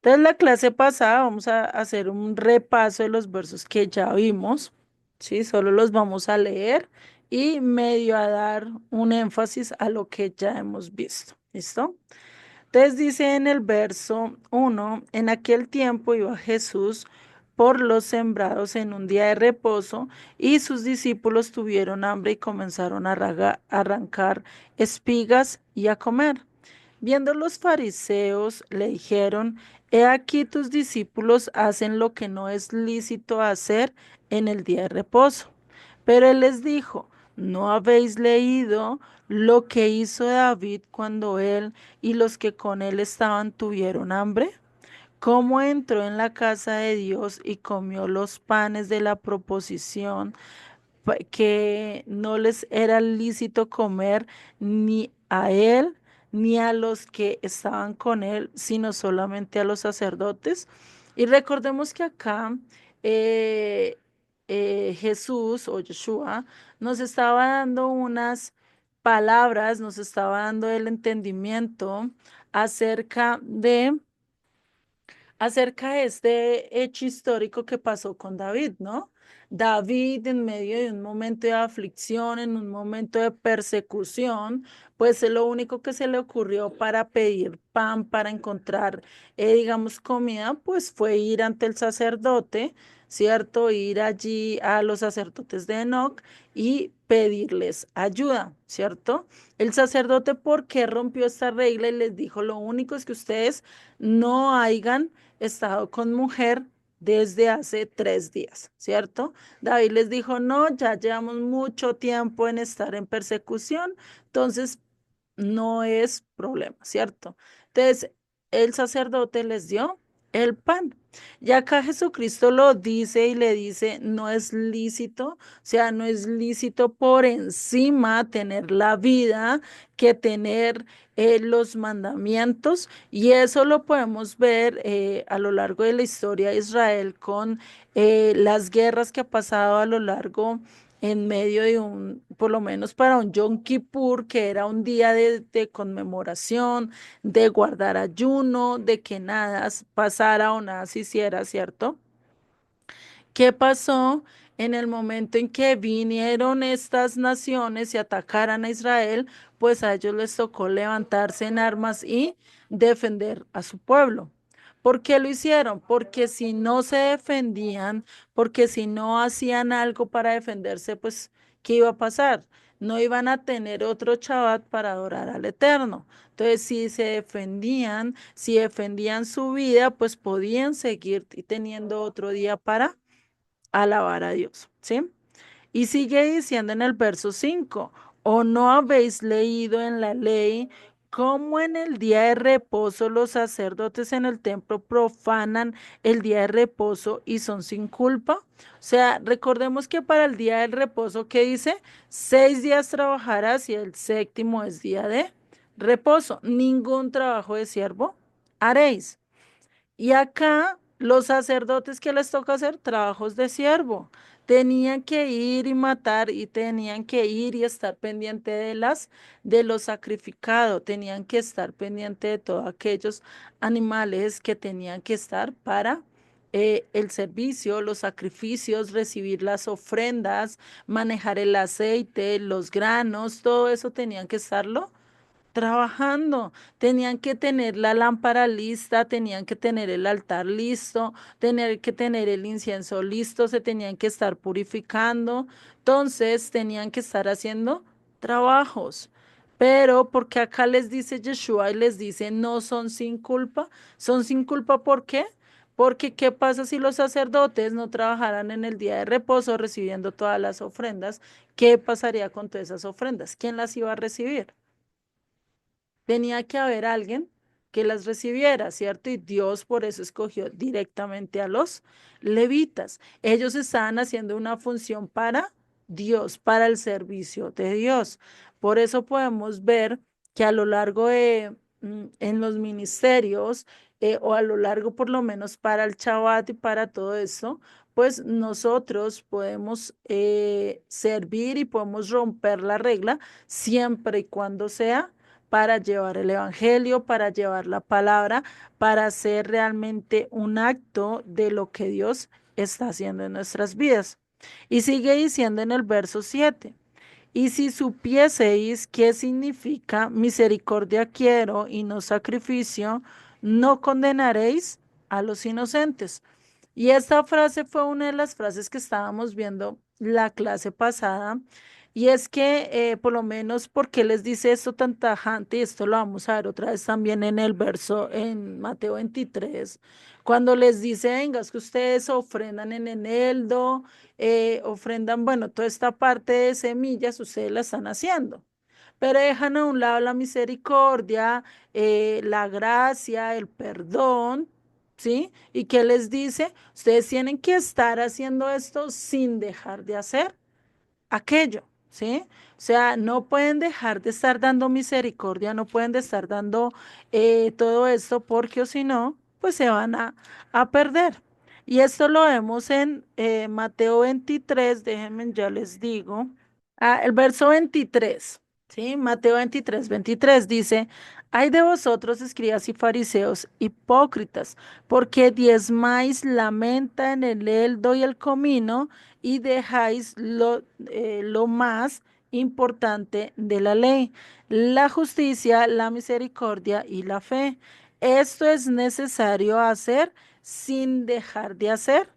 Entonces, la clase pasada vamos a hacer un repaso de los versos que ya vimos, ¿sí? Solo los vamos a leer y medio a dar un énfasis a lo que ya hemos visto, ¿listo? Entonces dice en el verso 1, en aquel tiempo iba Jesús por los sembrados en un día de reposo y sus discípulos tuvieron hambre y comenzaron a arrancar espigas y a comer. Viendo los fariseos, le dijeron, he aquí tus discípulos hacen lo que no es lícito hacer en el día de reposo. Pero él les dijo, ¿no habéis leído lo que hizo David cuando él y los que con él estaban tuvieron hambre? ¿Cómo entró en la casa de Dios y comió los panes de la proposición que no les era lícito comer ni a él ni a los que estaban con él, sino solamente a los sacerdotes? Y recordemos que acá eh, Jesús o Yeshua nos estaba dando unas palabras, nos estaba dando el entendimiento acerca de este hecho histórico que pasó con David, ¿no? David en medio de un momento de aflicción, en un momento de persecución, pues lo único que se le ocurrió para pedir pan, para encontrar, digamos, comida, pues fue ir ante el sacerdote, ¿cierto? Ir allí a los sacerdotes de Enoc y pedirles ayuda, ¿cierto? El sacerdote, ¿por qué rompió esta regla y les dijo, lo único es que ustedes no hayan estado con mujer desde hace 3 días, ¿cierto? David les dijo, no, ya llevamos mucho tiempo en estar en persecución, entonces no es problema, ¿cierto? Entonces, el sacerdote les dio el pan. Y acá Jesucristo lo dice y le dice, no es lícito, o sea, no es lícito por encima tener la vida que tener los mandamientos. Y eso lo podemos ver a lo largo de la historia de Israel con las guerras que ha pasado a lo largo en medio de por lo menos para un Yom Kippur, que era un día de conmemoración, de guardar ayuno, de que nada pasara o nada se hiciera, ¿cierto? ¿Qué pasó en el momento en que vinieron estas naciones y atacaran a Israel? Pues a ellos les tocó levantarse en armas y defender a su pueblo. ¿Por qué lo hicieron? Porque si no se defendían, porque si no hacían algo para defenderse, pues, ¿qué iba a pasar? No iban a tener otro Shabbat para adorar al Eterno. Entonces, si se defendían, si defendían su vida, pues podían seguir teniendo otro día para alabar a Dios, ¿sí? Y sigue diciendo en el verso 5, ¿o no habéis leído en la ley cómo en el día de reposo los sacerdotes en el templo profanan el día de reposo y son sin culpa? O sea, recordemos que para el día del reposo, ¿qué dice? 6 días trabajarás y el séptimo es día de reposo. Ningún trabajo de siervo haréis. Y acá los sacerdotes que les toca hacer trabajos de siervo. Tenían que ir y matar y tenían que ir y estar pendiente de lo sacrificado, tenían que estar pendiente de todos aquellos animales que tenían que estar para el servicio, los sacrificios, recibir las ofrendas, manejar el aceite, los granos, todo eso tenían que estarlo trabajando. Tenían que tener la lámpara lista, tenían que tener el altar listo, tener que tener el incienso listo, se tenían que estar purificando. Entonces, tenían que estar haciendo trabajos. Pero porque acá les dice Yeshua y les dice, no son sin culpa, son sin culpa, ¿por qué? Porque ¿qué pasa si los sacerdotes no trabajaran en el día de reposo recibiendo todas las ofrendas? ¿Qué pasaría con todas esas ofrendas? ¿Quién las iba a recibir? Tenía que haber alguien que las recibiera, ¿cierto? Y Dios por eso escogió directamente a los levitas. Ellos estaban haciendo una función para Dios, para el servicio de Dios. Por eso podemos ver que a lo largo en los ministerios, o a lo largo por lo menos para el Shabbat y para todo eso, pues nosotros podemos servir y podemos romper la regla siempre y cuando sea para llevar el evangelio, para llevar la palabra, para hacer realmente un acto de lo que Dios está haciendo en nuestras vidas. Y sigue diciendo en el verso 7. Y si supieseis qué significa misericordia quiero y no sacrificio, no condenaréis a los inocentes. Y esta frase fue una de las frases que estábamos viendo la clase pasada. Y es que, por lo menos, ¿por qué les dice esto tan tajante? Y esto lo vamos a ver otra vez también en el verso, en Mateo 23, cuando les dice, venga, es que ustedes ofrendan en eneldo, ofrendan, bueno, toda esta parte de semillas, ustedes la están haciendo, pero dejan a un lado la misericordia, la gracia, el perdón, ¿sí? ¿Y qué les dice? Ustedes tienen que estar haciendo esto sin dejar de hacer aquello, ¿sí? O sea, no pueden dejar de estar dando misericordia, no pueden de estar dando todo esto porque o si no, pues se van a perder. Y esto lo vemos en Mateo 23, déjenme, ya les digo. El verso 23, ¿sí? Mateo 23 dice, hay de vosotros, escribas y fariseos, hipócritas, porque diezmáis la menta en el eldo y el comino y dejáis lo más importante de la ley, la justicia, la misericordia y la fe. Esto es necesario hacer sin dejar de hacer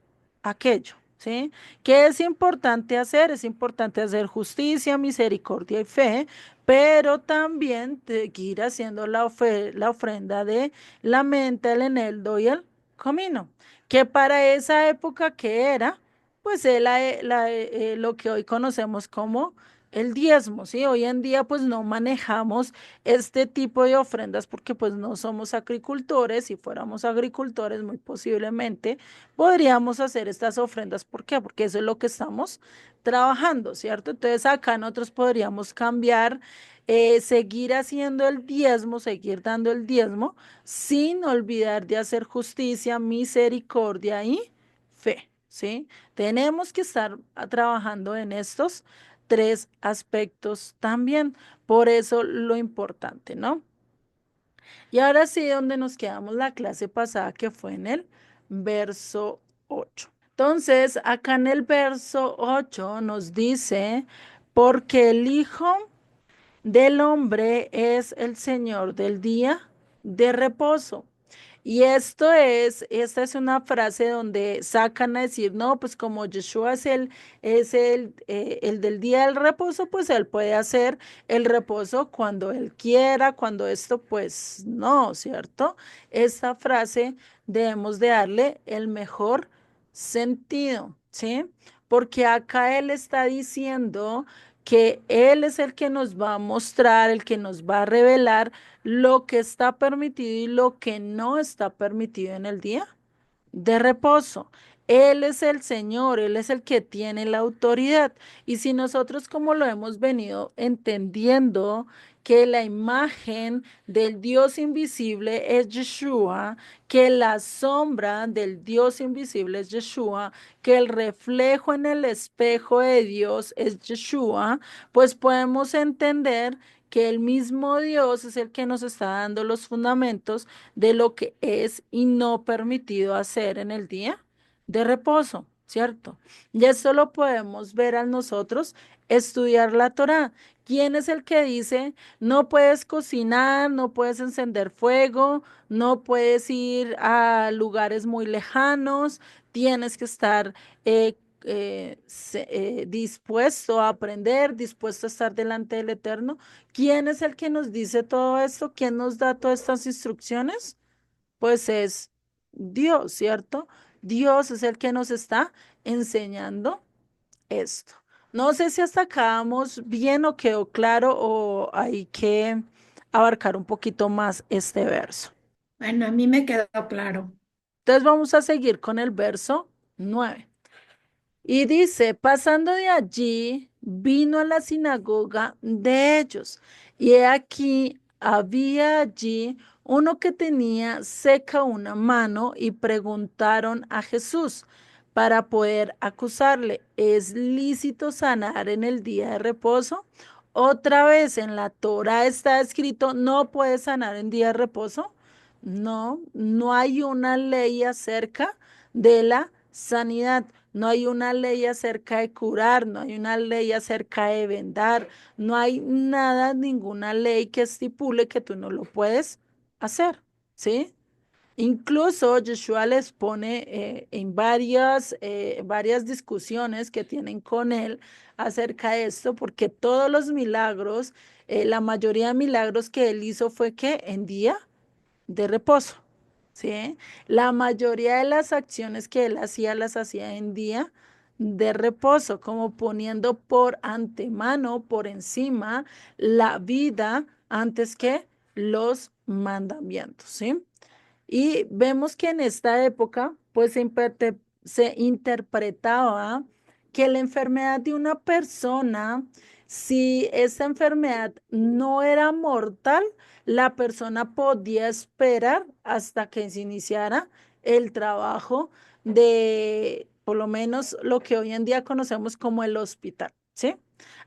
aquello, ¿sí? ¿Qué es importante hacer? Es importante hacer justicia, misericordia y fe, pero también seguir haciendo la ofrenda de la menta, el eneldo y el comino, que para esa época que era, pues lo que hoy conocemos como el diezmo, ¿sí? Hoy en día pues no manejamos este tipo de ofrendas porque pues no somos agricultores. Si fuéramos agricultores, muy posiblemente podríamos hacer estas ofrendas. ¿Por qué? Porque eso es lo que estamos trabajando, ¿cierto? Entonces acá nosotros podríamos cambiar, seguir haciendo el diezmo, seguir dando el diezmo, sin olvidar de hacer justicia, misericordia y fe, ¿sí? Tenemos que estar trabajando en estos tres aspectos también. Por eso lo importante, ¿no? Y ahora sí, donde nos quedamos la clase pasada, que fue en el verso 8. Entonces, acá en el verso 8 nos dice, porque el Hijo del Hombre es el Señor del día de reposo. Y esta es una frase donde sacan a decir, no, pues como Yeshua es el del día del reposo, pues él puede hacer el reposo cuando él quiera, cuando esto, pues no, ¿cierto? Esta frase debemos de darle el mejor sentido, ¿sí? Porque acá él está diciendo que él es el que nos va a mostrar, el que nos va a revelar lo que está permitido y lo que no está permitido en el día de reposo. Él es el Señor, Él es el que tiene la autoridad. Y si nosotros, como lo hemos venido entendiendo, que la imagen del Dios invisible es Yeshua, que la sombra del Dios invisible es Yeshua, que el reflejo en el espejo de Dios es Yeshua, pues podemos entender que el mismo Dios es el que nos está dando los fundamentos de lo que es y no permitido hacer en el día de reposo, ¿cierto? Y esto lo podemos ver a nosotros estudiar la Torá. ¿Quién es el que dice, no puedes cocinar, no puedes encender fuego, no puedes ir a lugares muy lejanos, tienes que estar dispuesto a aprender, dispuesto a estar delante del Eterno? ¿Quién es el que nos dice todo esto? ¿Quién nos da todas estas instrucciones? Pues es Dios, ¿cierto? Dios es el que nos está enseñando esto. No sé si hasta acá vamos bien o quedó claro o hay que abarcar un poquito más este verso. Bueno, a mí me quedó claro. Entonces vamos a seguir con el verso 9. Y dice, pasando de allí, vino a la sinagoga de ellos. Y he aquí, había allí uno que tenía seca una mano y preguntaron a Jesús para poder acusarle, ¿es lícito sanar en el día de reposo otra vez en la Torá está escrito, no puedes sanar en día de reposo. No, no hay una ley acerca de la sanidad. No hay una ley acerca de curar, no hay una ley acerca de vendar, no hay nada, ninguna ley que estipule que tú no lo puedes hacer, ¿sí? Incluso Yeshua les pone en varias discusiones que tienen con él acerca de esto, porque todos los milagros, la mayoría de milagros que él hizo fue que en día de reposo, ¿sí? La mayoría de las acciones que él hacía las hacía en día de reposo, como poniendo por antemano, por encima, la vida antes que los mandamientos, ¿sí? Y vemos que en esta época, pues se interpretaba que la enfermedad de una persona, si esa enfermedad no era mortal, la persona podía esperar hasta que se iniciara el trabajo de, por lo menos lo que hoy en día conocemos como el hospital, ¿sí?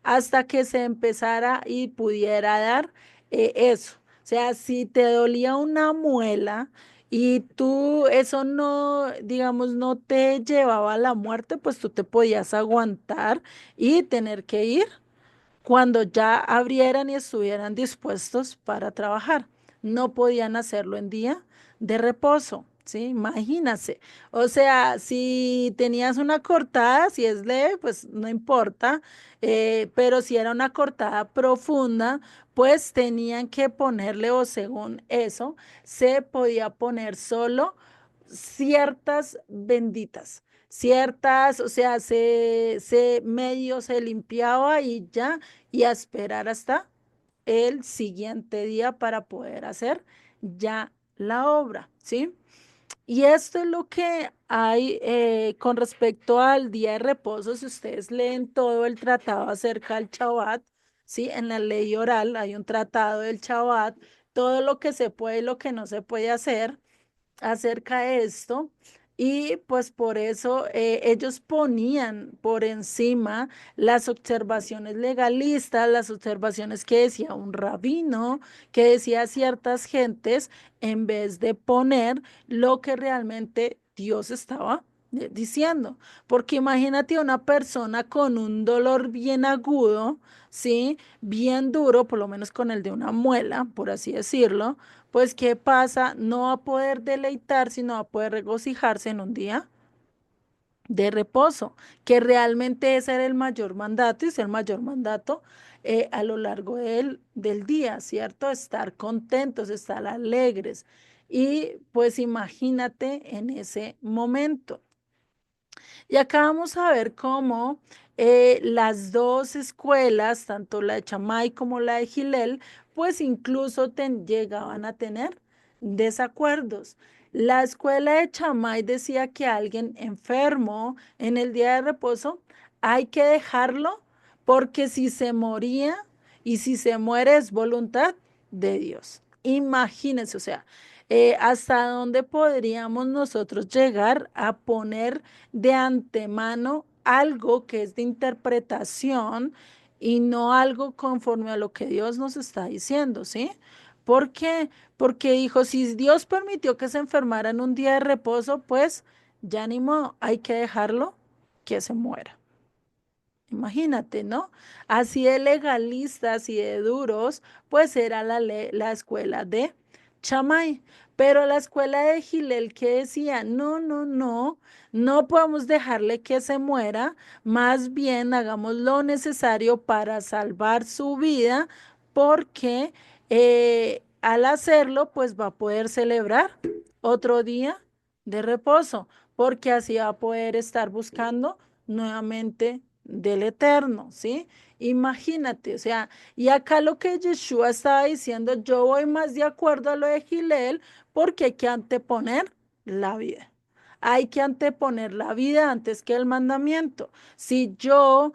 Hasta que se empezara y pudiera dar eso. O sea, si te dolía una muela, y tú, eso no, digamos, no te llevaba a la muerte, pues tú te podías aguantar y tener que ir cuando ya abrieran y estuvieran dispuestos para trabajar. No podían hacerlo en día de reposo, ¿sí? Imagínase. O sea, si tenías una cortada, si es leve, pues no importa, pero si era una cortada profunda, pues tenían que ponerle, o según eso, se podía poner solo ciertas benditas, ciertas, o sea, se medio se limpiaba y ya, y a esperar hasta el siguiente día para poder hacer ya la obra, ¿sí? Y esto es lo que hay con respecto al día de reposo. Si ustedes leen todo el tratado acerca del Shabbat, ¿sí? En la ley oral hay un tratado del Shabbat, todo lo que se puede y lo que no se puede hacer acerca de esto. Y pues por eso ellos ponían por encima las observaciones legalistas, las observaciones que decía un rabino, que decía ciertas gentes, en vez de poner lo que realmente Dios estaba diciendo. Porque imagínate una persona con un dolor bien agudo, ¿sí? Bien duro, por lo menos con el de una muela, por así decirlo, pues ¿qué pasa? No va a poder deleitar, sino va a poder regocijarse en un día de reposo, que realmente ese era el mayor mandato y es el mayor mandato a lo largo del día, ¿cierto? Estar contentos, estar alegres. Y pues imagínate en ese momento. Y acá vamos a ver cómo las dos escuelas, tanto la de Chamay como la de Gilel, pues incluso llegaban a tener desacuerdos. La escuela de Chamay decía que alguien enfermo en el día de reposo hay que dejarlo porque si se moría y si se muere es voluntad de Dios. Imagínense, o sea, hasta dónde podríamos nosotros llegar a poner de antemano algo que es de interpretación y no algo conforme a lo que Dios nos está diciendo, ¿sí? ¿Por qué? Porque dijo, si Dios permitió que se enfermara en un día de reposo, pues ya ni modo, hay que dejarlo que se muera. Imagínate, ¿no? Así de legalistas y de duros, pues era la escuela de Chamay. Pero la escuela de Gilel que decía, no, no, no, no podemos dejarle que se muera, más bien hagamos lo necesario para salvar su vida, porque al hacerlo, pues va a poder celebrar otro día de reposo, porque así va a poder estar buscando nuevamente del Eterno, ¿sí? Imagínate, o sea, y acá lo que Yeshua estaba diciendo, yo voy más de acuerdo a lo de Gilel, porque hay que anteponer la vida. Hay que anteponer la vida antes que el mandamiento. Si yo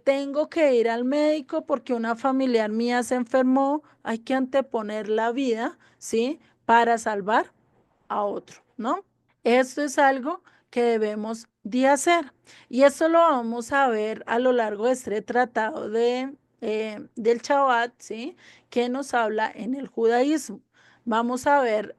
tengo que ir al médico porque una familiar mía se enfermó, hay que anteponer la vida, ¿sí? Para salvar a otro, ¿no? Esto es algo que debemos de hacer. Y esto lo vamos a ver a lo largo de este tratado del Shabbat, ¿sí? Que nos habla en el judaísmo. Vamos a ver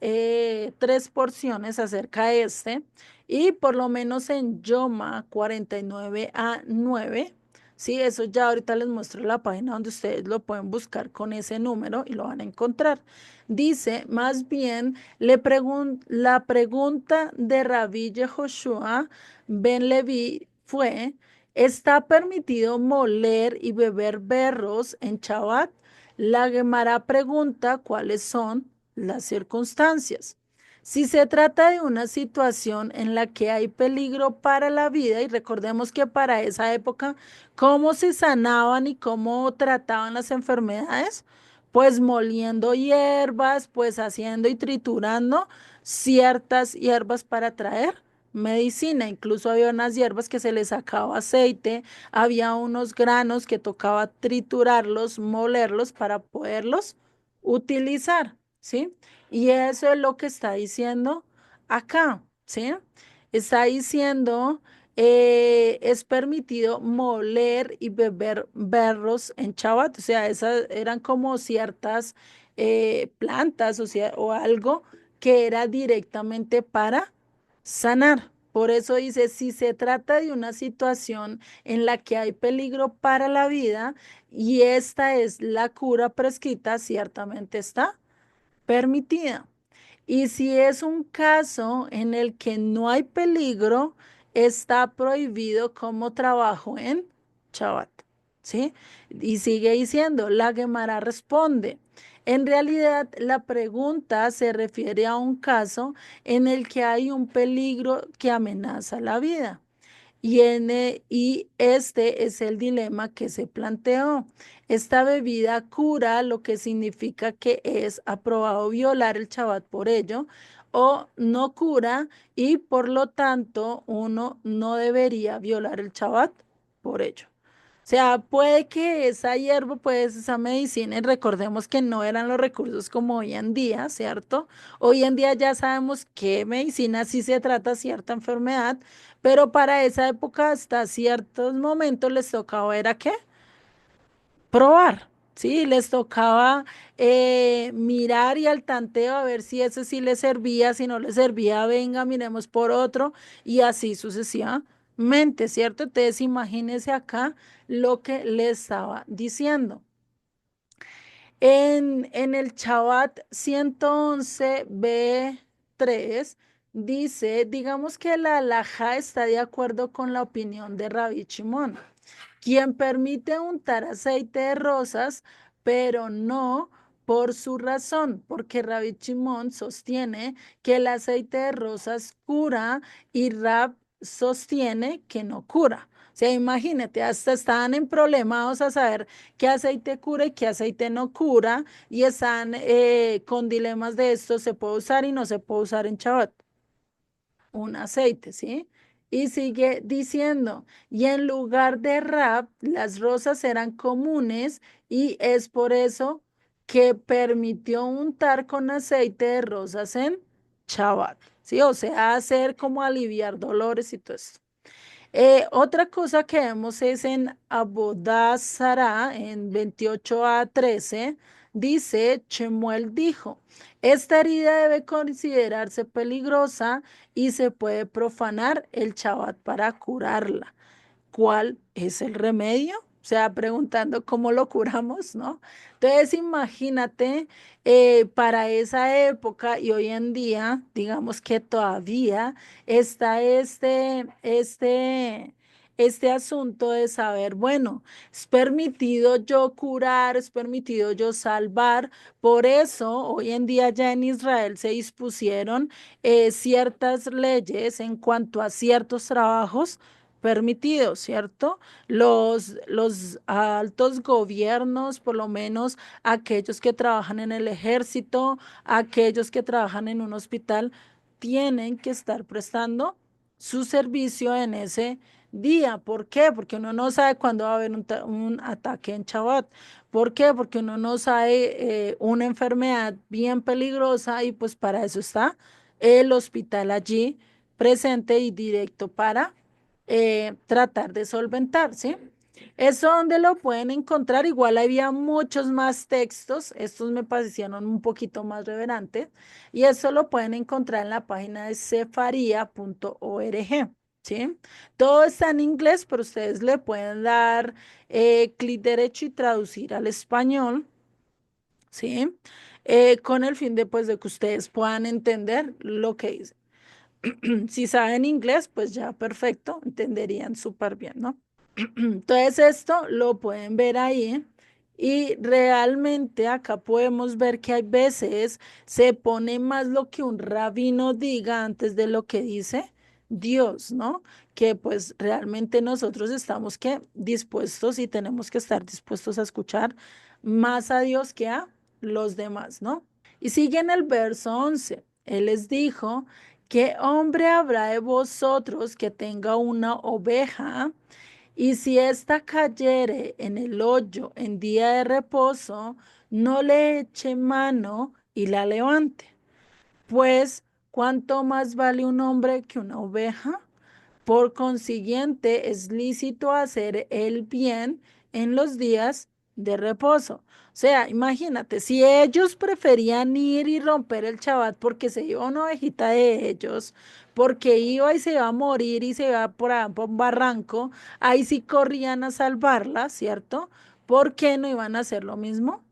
tres porciones acerca de este y por lo menos en Yoma 49a 9. Sí, eso ya ahorita les muestro la página donde ustedes lo pueden buscar con ese número y lo van a encontrar. Dice, más bien, la pregunta de Rabbi Yehoshua ben Levi fue, ¿está permitido moler y beber berros en Shabbat? La Gemara pregunta cuáles son las circunstancias. Si se trata de una situación en la que hay peligro para la vida, y recordemos que para esa época, ¿cómo se sanaban y cómo trataban las enfermedades? Pues moliendo hierbas, pues haciendo y triturando ciertas hierbas para traer medicina. Incluso había unas hierbas que se les sacaba aceite, había unos granos que tocaba triturarlos, molerlos para poderlos utilizar, ¿sí? Y eso es lo que está diciendo acá, ¿sí? Está diciendo, es permitido moler y beber berros en Shabbat, o sea, esas eran como ciertas plantas, o sea, o algo que era directamente para sanar. Por eso dice, si se trata de una situación en la que hay peligro para la vida y esta es la cura prescrita, ciertamente está permitida. Y si es un caso en el que no hay peligro, está prohibido como trabajo en Shabbat. ¿Sí? Y sigue diciendo, la Gemara responde. En realidad, la pregunta se refiere a un caso en el que hay un peligro que amenaza la vida. Y este es el dilema que se planteó. Esta bebida cura, lo que significa que es aprobado violar el Shabbat por ello, o no cura y por lo tanto uno no debería violar el Shabbat por ello. O sea, puede que esa hierba, pues esa medicina, y recordemos que no eran los recursos como hoy en día, ¿cierto? Hoy en día ya sabemos qué medicina sí se trata cierta enfermedad, pero para esa época hasta ciertos momentos les tocaba, ¿era qué? Probar, ¿sí? Les tocaba mirar y al tanteo a ver si ese sí les servía, si no les servía, venga, miremos por otro y así sucesivamente, ¿cierto? Entonces imagínense acá lo que les estaba diciendo. En el Chabat 111b3 dice, digamos que la halajá está de acuerdo con la opinión de Rabbi Shimon, quien permite untar aceite de rosas, pero no por su razón, porque Rabbi Shimon sostiene que el aceite de rosas cura y Rab sostiene que no cura. O sea, imagínate, hasta estaban en problemados a saber qué aceite cura y qué aceite no cura, y están con dilemas de esto, se puede usar y no se puede usar en Shabbat un aceite, ¿sí? Y sigue diciendo, y en lugar de rap, las rosas eran comunes y es por eso que permitió untar con aceite de rosas en Shabbat, ¿sí? O sea, hacer como aliviar dolores y todo eso. Otra cosa que vemos es en Abodá Sará, en 28a 13, dice, Chemuel dijo, esta herida debe considerarse peligrosa y se puede profanar el Shabbat para curarla. ¿Cuál es el remedio? O sea, preguntando cómo lo curamos, ¿no? Entonces, imagínate, para esa época y hoy en día, digamos que todavía está este asunto de saber, bueno, es permitido yo curar, es permitido yo salvar. Por eso, hoy en día ya en Israel se dispusieron ciertas leyes en cuanto a ciertos trabajos permitidos, ¿cierto? Los altos gobiernos, por lo menos aquellos que trabajan en el ejército, aquellos que trabajan en un hospital, tienen que estar prestando su servicio en ese día. ¿Por qué? Porque uno no sabe cuándo va a haber un ataque en Shabbat. ¿Por qué? Porque uno no sabe una enfermedad bien peligrosa y pues para eso está el hospital allí presente y directo para tratar de solventar, ¿sí? Eso donde lo pueden encontrar, igual había muchos más textos, estos me parecieron un poquito más reverantes, y eso lo pueden encontrar en la página de cefaría.org, ¿sí? Todo está en inglés, pero ustedes le pueden dar clic derecho y traducir al español, ¿sí? Con el fin de, pues, de que ustedes puedan entender lo que dice. Si saben inglés, pues ya perfecto, entenderían súper bien, ¿no? Entonces esto lo pueden ver ahí y realmente acá podemos ver que hay veces se pone más lo que un rabino diga antes de lo que dice Dios, ¿no? Que pues realmente nosotros estamos que dispuestos y tenemos que estar dispuestos a escuchar más a Dios que a los demás, ¿no? Y sigue en el verso 11. Él les dijo, ¿qué hombre habrá de vosotros que tenga una oveja? Y si ésta cayere en el hoyo en día de reposo, no le eche mano y la levante. Pues, ¿cuánto más vale un hombre que una oveja? Por consiguiente, es lícito hacer el bien en los días de reposo. O sea, imagínate, si ellos preferían ir y romper el Shabbat porque se iba una ovejita de ellos, porque iba y se iba a morir y se iba por un barranco, ahí sí corrían a salvarla, ¿cierto? ¿Por qué no iban a hacer lo mismo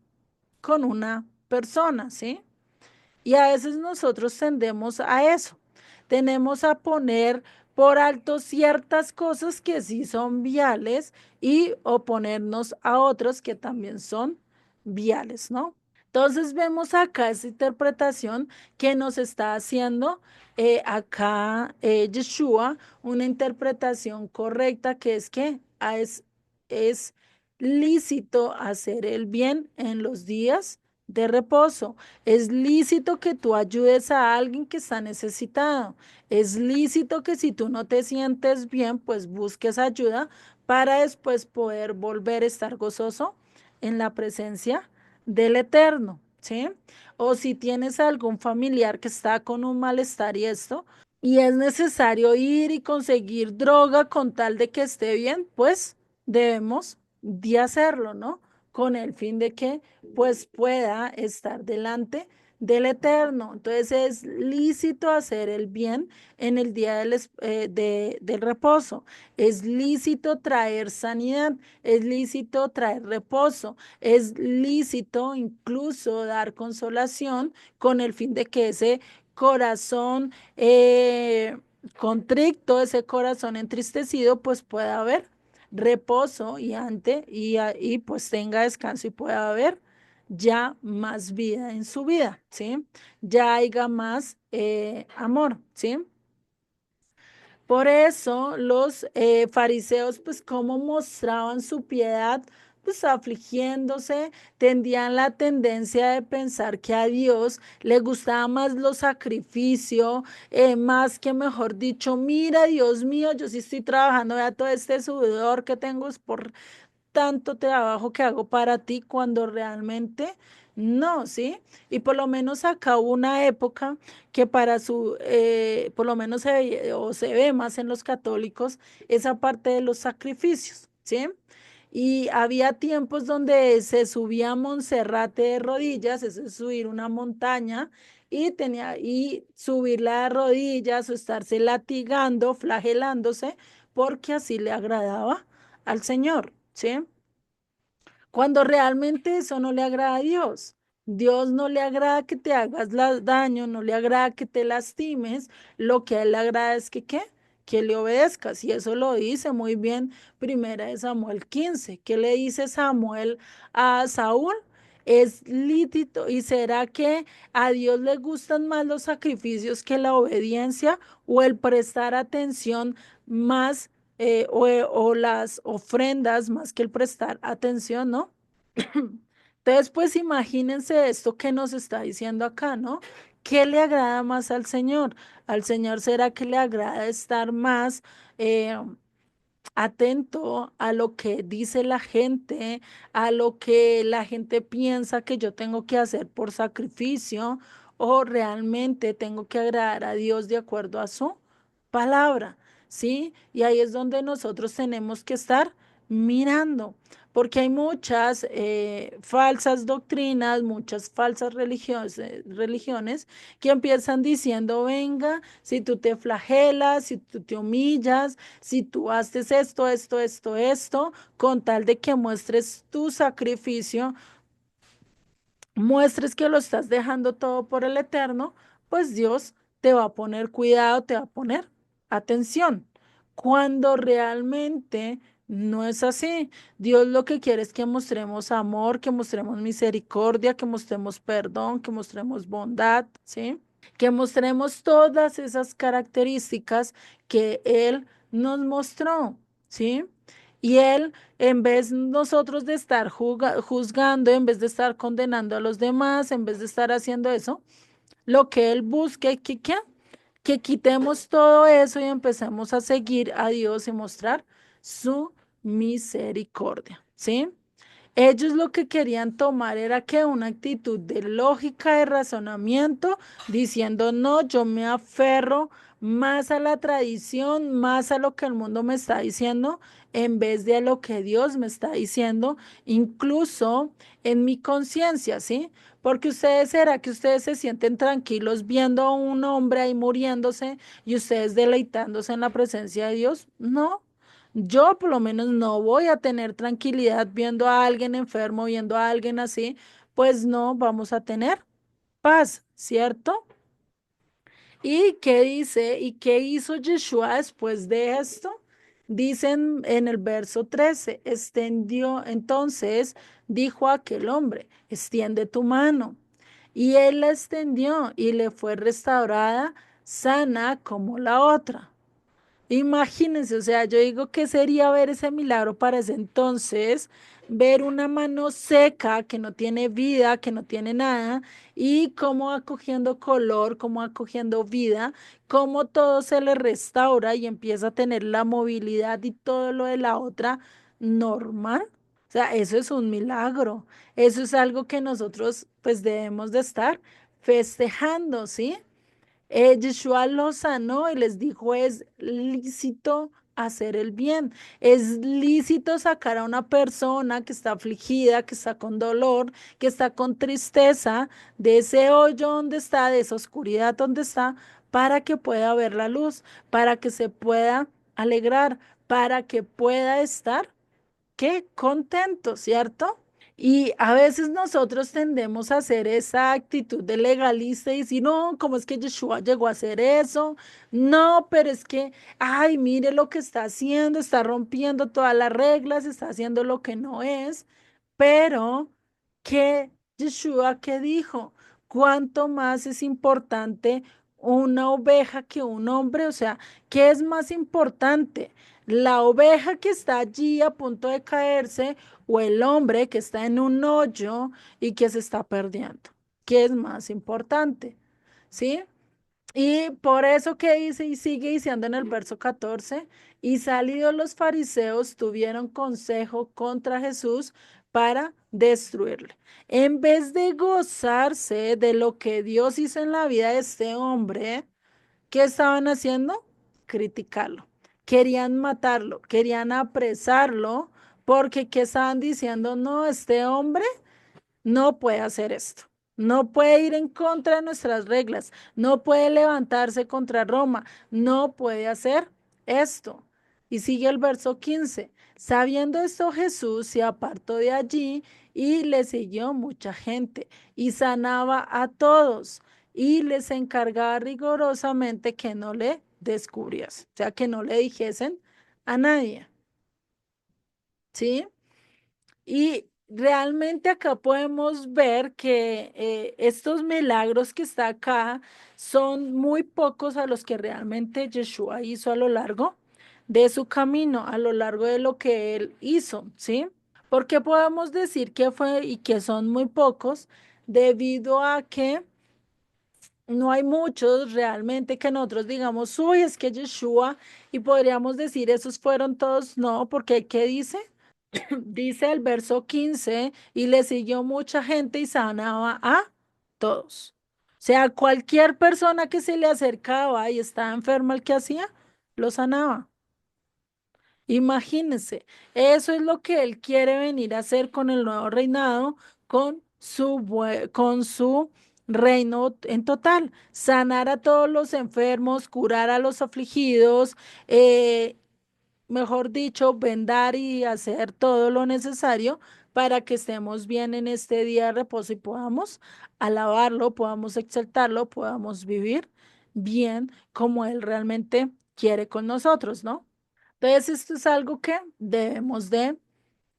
con una persona, ¿sí? Y a veces nosotros tendemos a eso. Tenemos a poner por alto ciertas cosas que sí son viales y oponernos a otros que también son viales, ¿no? Entonces vemos acá esa interpretación que nos está haciendo acá Yeshua, una interpretación correcta que es que es lícito hacer el bien en los días de reposo. Es lícito que tú ayudes a alguien que está necesitado. Es lícito que si tú no te sientes bien, pues busques ayuda para después poder volver a estar gozoso en la presencia del Eterno, ¿sí? O si tienes algún familiar que está con un malestar y esto, y es necesario ir y conseguir droga con tal de que esté bien, pues debemos de hacerlo, ¿no? Con el fin de que pues pueda estar delante del Eterno. Entonces es lícito hacer el bien en el día del reposo. Es lícito traer sanidad, es lícito traer reposo, es lícito incluso dar consolación con el fin de que ese corazón contrito, ese corazón entristecido, pues pueda haber reposo y pues tenga descanso y pueda haber ya más vida en su vida, ¿sí? Ya haya más amor, ¿sí? Por eso los fariseos, pues, cómo mostraban su piedad, pues afligiéndose, tendían la tendencia de pensar que a Dios le gustaba más los sacrificios, más que, mejor dicho, mira, Dios mío, yo sí estoy trabajando, vea todo este sudor que tengo es por tanto trabajo que hago para ti cuando realmente no, ¿sí? Y por lo menos acá hubo una época que por lo menos o se ve más en los católicos, esa parte de los sacrificios, ¿sí? Y había tiempos donde se subía a Monserrate de rodillas, eso es subir una montaña, y subirla de rodillas o estarse latigando, flagelándose, porque así le agradaba al Señor, ¿sí? Cuando realmente eso no le agrada a Dios. Dios no le agrada que te hagas daño, no le agrada que te lastimes, lo que a él le agrada es que, ¿qué? Que le obedezcas. Y eso lo dice muy bien Primera de Samuel 15. ¿Qué le dice Samuel a Saúl? Es lícito. ¿Y será que a Dios le gustan más los sacrificios que la obediencia o el prestar atención más o las ofrendas más que el prestar atención, ¿no? Entonces, pues imagínense esto que nos está diciendo acá, ¿no? ¿Qué le agrada más al Señor? Al Señor será que le agrada estar más atento a lo que dice la gente, a lo que la gente piensa que yo tengo que hacer por sacrificio, o realmente tengo que agradar a Dios de acuerdo a su palabra, ¿sí? Y ahí es donde nosotros tenemos que estar mirando, porque hay muchas falsas doctrinas, muchas falsas religiones que empiezan diciendo, venga, si tú te flagelas, si tú te humillas, si tú haces esto, esto, con tal de que muestres tu sacrificio, muestres que lo estás dejando todo por el eterno, pues Dios te va a poner cuidado, te va a poner atención. Cuando realmente no es así, Dios lo que quiere es que mostremos amor, que mostremos misericordia, que mostremos perdón, que mostremos bondad, ¿sí? Que mostremos todas esas características que Él nos mostró, ¿sí? Y Él, en vez nosotros de estar juzgando, en vez de estar condenando a los demás, en vez de estar haciendo eso, lo que Él busca es que quitemos todo eso y empecemos a seguir a Dios y mostrar su misericordia, ¿sí? Ellos lo que querían tomar era que una actitud de lógica, de razonamiento, diciendo, no, yo me aferro más a la tradición, más a lo que el mundo me está diciendo, en vez de a lo que Dios me está diciendo, incluso en mi conciencia, ¿sí? Porque ustedes, ¿será que ustedes se sienten tranquilos viendo a un hombre ahí muriéndose y ustedes deleitándose en la presencia de Dios? No. Yo por lo menos no voy a tener tranquilidad viendo a alguien enfermo, viendo a alguien así, pues no vamos a tener paz, ¿cierto? ¿Y qué dice? ¿Y qué hizo Yeshua después de esto? Dicen en el verso 13, extendió, entonces dijo a aquel hombre, extiende tu mano. Y él la extendió y le fue restaurada sana como la otra. Imagínense, o sea, yo digo que sería ver ese milagro para ese entonces, ver una mano seca que no tiene vida, que no tiene nada, y cómo va cogiendo color, cómo va cogiendo vida, cómo todo se le restaura y empieza a tener la movilidad y todo lo de la otra normal. O sea, eso es un milagro. Eso es algo que nosotros pues debemos de estar festejando, ¿sí? Yeshua los sanó y les dijo, es lícito hacer el bien, es lícito sacar a una persona que está afligida, que está con dolor, que está con tristeza, de ese hoyo donde está, de esa oscuridad donde está, para que pueda ver la luz, para que se pueda alegrar, para que pueda estar, qué contento, ¿cierto? Y a veces nosotros tendemos a hacer esa actitud de legalista y decir, no, ¿cómo es que Yeshua llegó a hacer eso? No, pero es que, ay, mire lo que está haciendo, está rompiendo todas las reglas, está haciendo lo que no es. Pero, ¿qué Yeshua qué dijo? ¿Cuánto más es importante una oveja que un hombre? O sea, ¿qué es más importante? ¿La oveja que está allí a punto de caerse o el hombre que está en un hoyo y que se está perdiendo? ¿Qué es más importante? ¿Sí? Y por eso que dice y sigue diciendo en el verso 14, y salidos los fariseos tuvieron consejo contra Jesús para destruirle. En vez de gozarse de lo que Dios hizo en la vida de este hombre, ¿qué estaban haciendo? Criticarlo. Querían matarlo, querían apresarlo, porque ¿qué estaban diciendo? No, este hombre no puede hacer esto. No puede ir en contra de nuestras reglas. No puede levantarse contra Roma. No puede hacer esto. Y sigue el verso 15. Sabiendo esto, Jesús se apartó de allí y le siguió mucha gente y sanaba a todos y les encargaba rigurosamente que no le descubriese, o sea, que no le dijesen a nadie. ¿Sí? Y realmente acá podemos ver que estos milagros que está acá son muy pocos a los que realmente Yeshua hizo a lo largo de su camino, a lo largo de lo que él hizo, ¿sí? Porque podemos decir que fue y que son muy pocos debido a que no hay muchos realmente que nosotros digamos, uy, es que Yeshua, y podríamos decir, esos fueron todos, no, porque ¿qué dice? Dice el verso 15 y le siguió mucha gente y sanaba a todos. O sea, cualquier persona que se le acercaba y estaba enferma, el que hacía, lo sanaba. Imagínense, eso es lo que él quiere venir a hacer con el nuevo reinado, con su reino en total, sanar a todos los enfermos, curar a los afligidos, eh, mejor dicho, vendar y hacer todo lo necesario para que estemos bien en este día de reposo y podamos alabarlo, podamos exaltarlo, podamos vivir bien como Él realmente quiere con nosotros, ¿no? Entonces, esto es algo que debemos de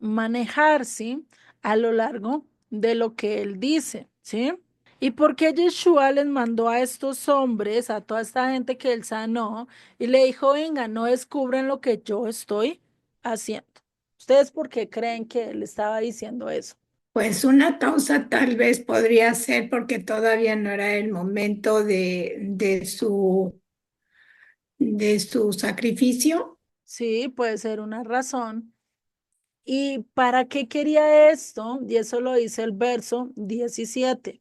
manejar, ¿sí? A lo largo de lo que Él dice, ¿sí? ¿Y por qué Yeshua les mandó a estos hombres, a toda esta gente que él sanó, y le dijo, venga, no descubren lo que yo estoy haciendo? ¿Ustedes por qué creen que él estaba diciendo eso? Pues una causa tal vez podría ser porque todavía no era el momento de su sacrificio. Sí, puede ser una razón. ¿Y para qué quería esto? Y eso lo dice el verso 17.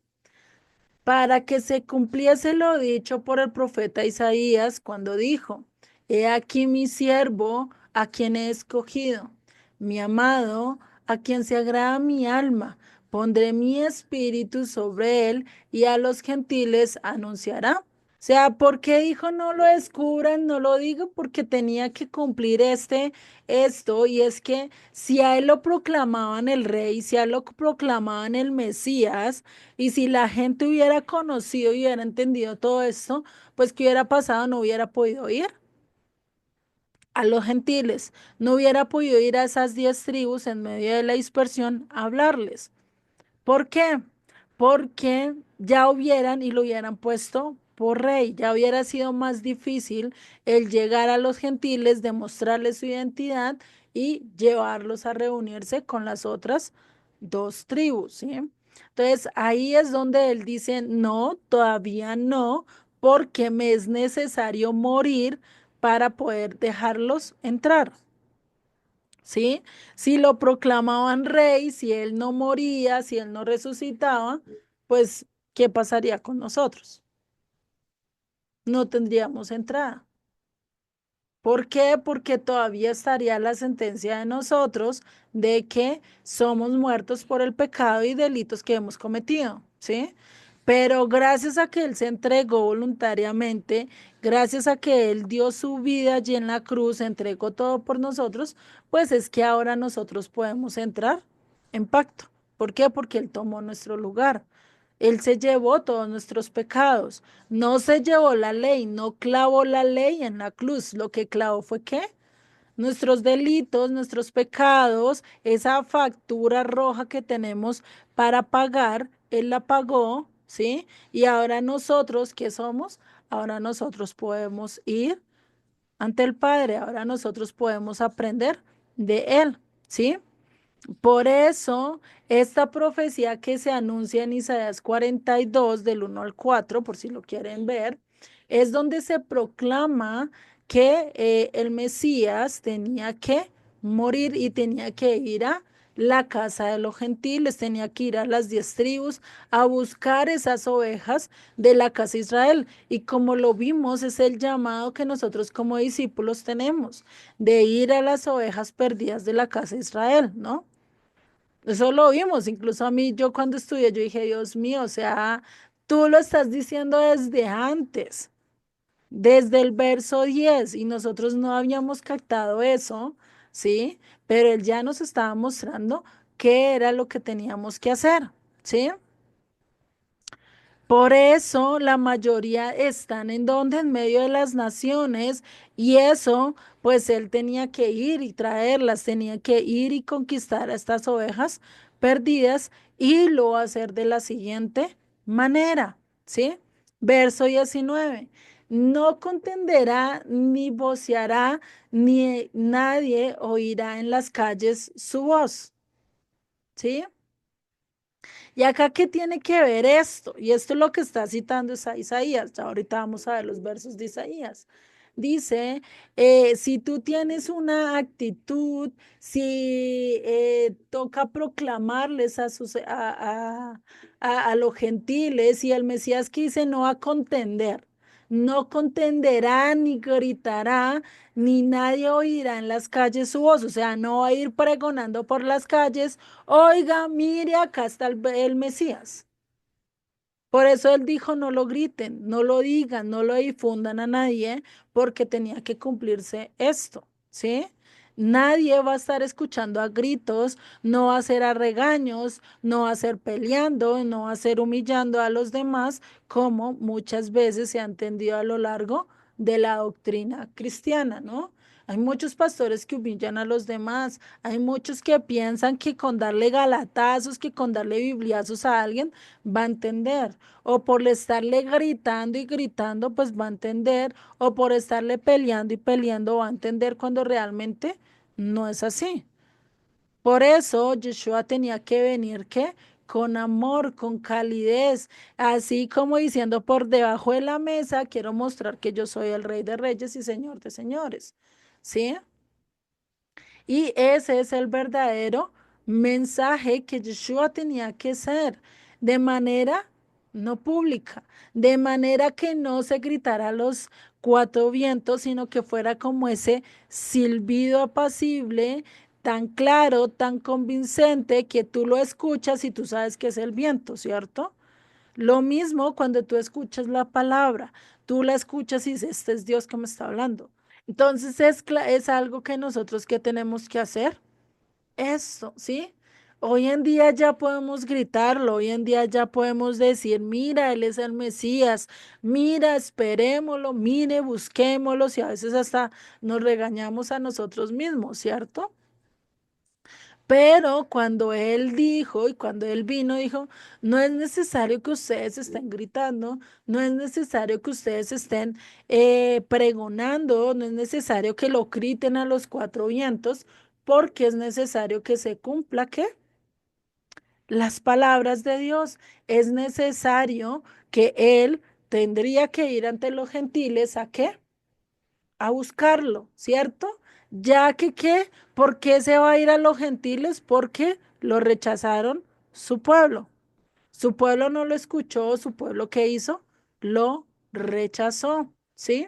Para que se cumpliese lo dicho por el profeta Isaías cuando dijo, He aquí mi siervo, a quien he escogido, mi amado, a quien se agrada mi alma, pondré mi espíritu sobre él y a los gentiles anunciará. O sea, ¿por qué dijo no lo descubran? No lo digo porque tenía que cumplir esto, y es que si a él lo proclamaban el rey, si a él lo proclamaban el Mesías, y si la gente hubiera conocido y hubiera entendido todo esto, pues ¿qué hubiera pasado? No hubiera podido ir a los gentiles, no hubiera podido ir a esas 10 tribus en medio de la dispersión a hablarles. ¿Por qué? Porque ya hubieran y lo hubieran puesto por rey, ya hubiera sido más difícil el llegar a los gentiles, demostrarles su identidad y llevarlos a reunirse con las otras dos tribus, ¿sí? Entonces ahí es donde él dice, no, todavía no, porque me es necesario morir para poder dejarlos entrar. ¿Sí? Si lo proclamaban rey, si él no moría, si él no resucitaba, pues, ¿qué pasaría con nosotros? No tendríamos entrada. ¿Por qué? Porque todavía estaría la sentencia de nosotros de que somos muertos por el pecado y delitos que hemos cometido, ¿sí? Pero gracias a que Él se entregó voluntariamente, gracias a que Él dio su vida allí en la cruz, entregó todo por nosotros, pues es que ahora nosotros podemos entrar en pacto. ¿Por qué? Porque Él tomó nuestro lugar. Él se llevó todos nuestros pecados. No se llevó la ley, no clavó la ley en la cruz. Lo que clavó fue ¿qué? Nuestros delitos, nuestros pecados, esa factura roja que tenemos para pagar, Él la pagó, ¿sí? Y ahora nosotros, ¿qué somos? Ahora nosotros podemos ir ante el Padre, ahora nosotros podemos aprender de Él, ¿sí? Por eso, esta profecía que se anuncia en Isaías 42, del 1 al 4, por si lo quieren ver, es donde se proclama que el Mesías tenía que morir y tenía que ir a la casa de los gentiles, tenía que ir a las 10 tribus a buscar esas ovejas de la casa de Israel. Y como lo vimos, es el llamado que nosotros como discípulos tenemos, de ir a las ovejas perdidas de la casa de Israel, ¿no? Eso lo vimos, incluso a mí, yo cuando estudié, yo dije, Dios mío, o sea, tú lo estás diciendo desde antes, desde el verso 10, y nosotros no habíamos captado eso, ¿sí? Pero él ya nos estaba mostrando qué era lo que teníamos que hacer, ¿sí? Por eso la mayoría están en donde, en medio de las naciones, y eso, pues él tenía que ir y traerlas, tenía que ir y conquistar a estas ovejas perdidas, y lo va a hacer de la siguiente manera, ¿sí? Verso 19. No contenderá ni voceará, ni nadie oirá en las calles su voz, ¿sí? Y acá, ¿qué tiene que ver esto? Y esto es lo que está citando es a Isaías. Ya ahorita vamos a ver los versos de Isaías. Dice, si tú tienes una actitud, si toca proclamarles a los gentiles, y el Mesías que dice no va a contender, no contenderá ni gritará, ni nadie oirá en las calles su voz. O sea, no va a ir pregonando por las calles, oiga, mire, acá está el Mesías. Por eso él dijo, no lo griten, no lo digan, no lo difundan a nadie, porque tenía que cumplirse esto, ¿sí? Nadie va a estar escuchando a gritos, no va a ser a regaños, no va a ser peleando, no va a ser humillando a los demás, como muchas veces se ha entendido a lo largo de la doctrina cristiana, ¿no? Hay muchos pastores que humillan a los demás, hay muchos que piensan que con darle galatazos, que con darle bibliazos a alguien va a entender, o por estarle gritando y gritando, pues va a entender, o por estarle peleando y peleando va a entender cuando realmente no es así. Por eso Yeshua tenía que venir, ¿qué? Con amor, con calidez, así como diciendo por debajo de la mesa, quiero mostrar que yo soy el Rey de Reyes y Señor de Señores, ¿sí? Y ese es el verdadero mensaje que Yeshua tenía que ser de manera no pública, de manera que no se gritara a los cuatro vientos, sino que fuera como ese silbido apacible, tan claro, tan convincente, que tú lo escuchas y tú sabes que es el viento, ¿cierto? Lo mismo cuando tú escuchas la palabra, tú la escuchas y dices, este es Dios que me está hablando. Entonces es algo que nosotros que tenemos que hacer. Eso, ¿sí? Hoy en día ya podemos gritarlo, hoy en día ya podemos decir, mira, Él es el Mesías, mira, esperémoslo, mire, busquémoslo, y a veces hasta nos regañamos a nosotros mismos, ¿cierto? Pero cuando él dijo y cuando él vino, dijo, no es necesario que ustedes estén gritando, no es necesario que ustedes estén pregonando, no es necesario que lo griten a los cuatro vientos, porque es necesario que se cumpla, ¿qué? Las palabras de Dios. Es necesario que él tendría que ir ante los gentiles, ¿a qué? A buscarlo, ¿cierto? Ya que, ¿qué? ¿Por qué se va a ir a los gentiles? Porque lo rechazaron su pueblo. Su pueblo no lo escuchó, su pueblo, ¿qué hizo? Lo rechazó, ¿sí?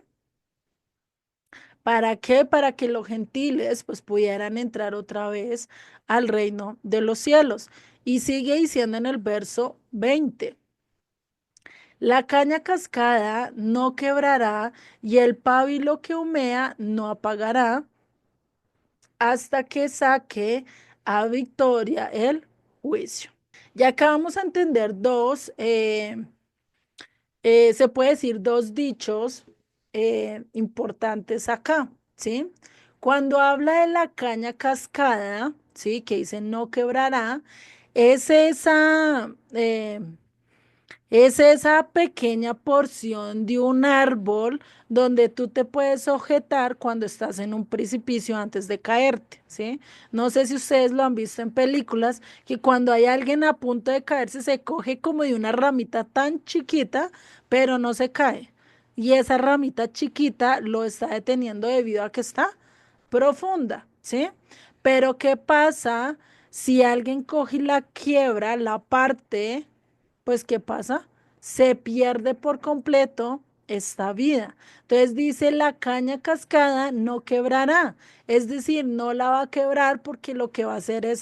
¿Para qué? Para que los gentiles pues pudieran entrar otra vez al reino de los cielos. Y sigue diciendo en el verso 20. La caña cascada no quebrará y el pábilo que humea no apagará hasta que saque a victoria el juicio. Ya acabamos a entender se puede decir dos dichos importantes acá, ¿sí? Cuando habla de la caña cascada, ¿sí? Que dice no quebrará, es esa pequeña porción de un árbol donde tú te puedes sujetar cuando estás en un precipicio antes de caerte, ¿sí? No sé si ustedes lo han visto en películas, que cuando hay alguien a punto de caerse se coge como de una ramita tan chiquita, pero no se cae. Y esa ramita chiquita lo está deteniendo debido a que está profunda, ¿sí? Pero ¿qué pasa si alguien coge y la quiebra, la parte? Pues ¿qué pasa? Se pierde por completo esta vida. Entonces dice, la caña cascada no quebrará, es decir, no la va a quebrar porque lo que va a hacer es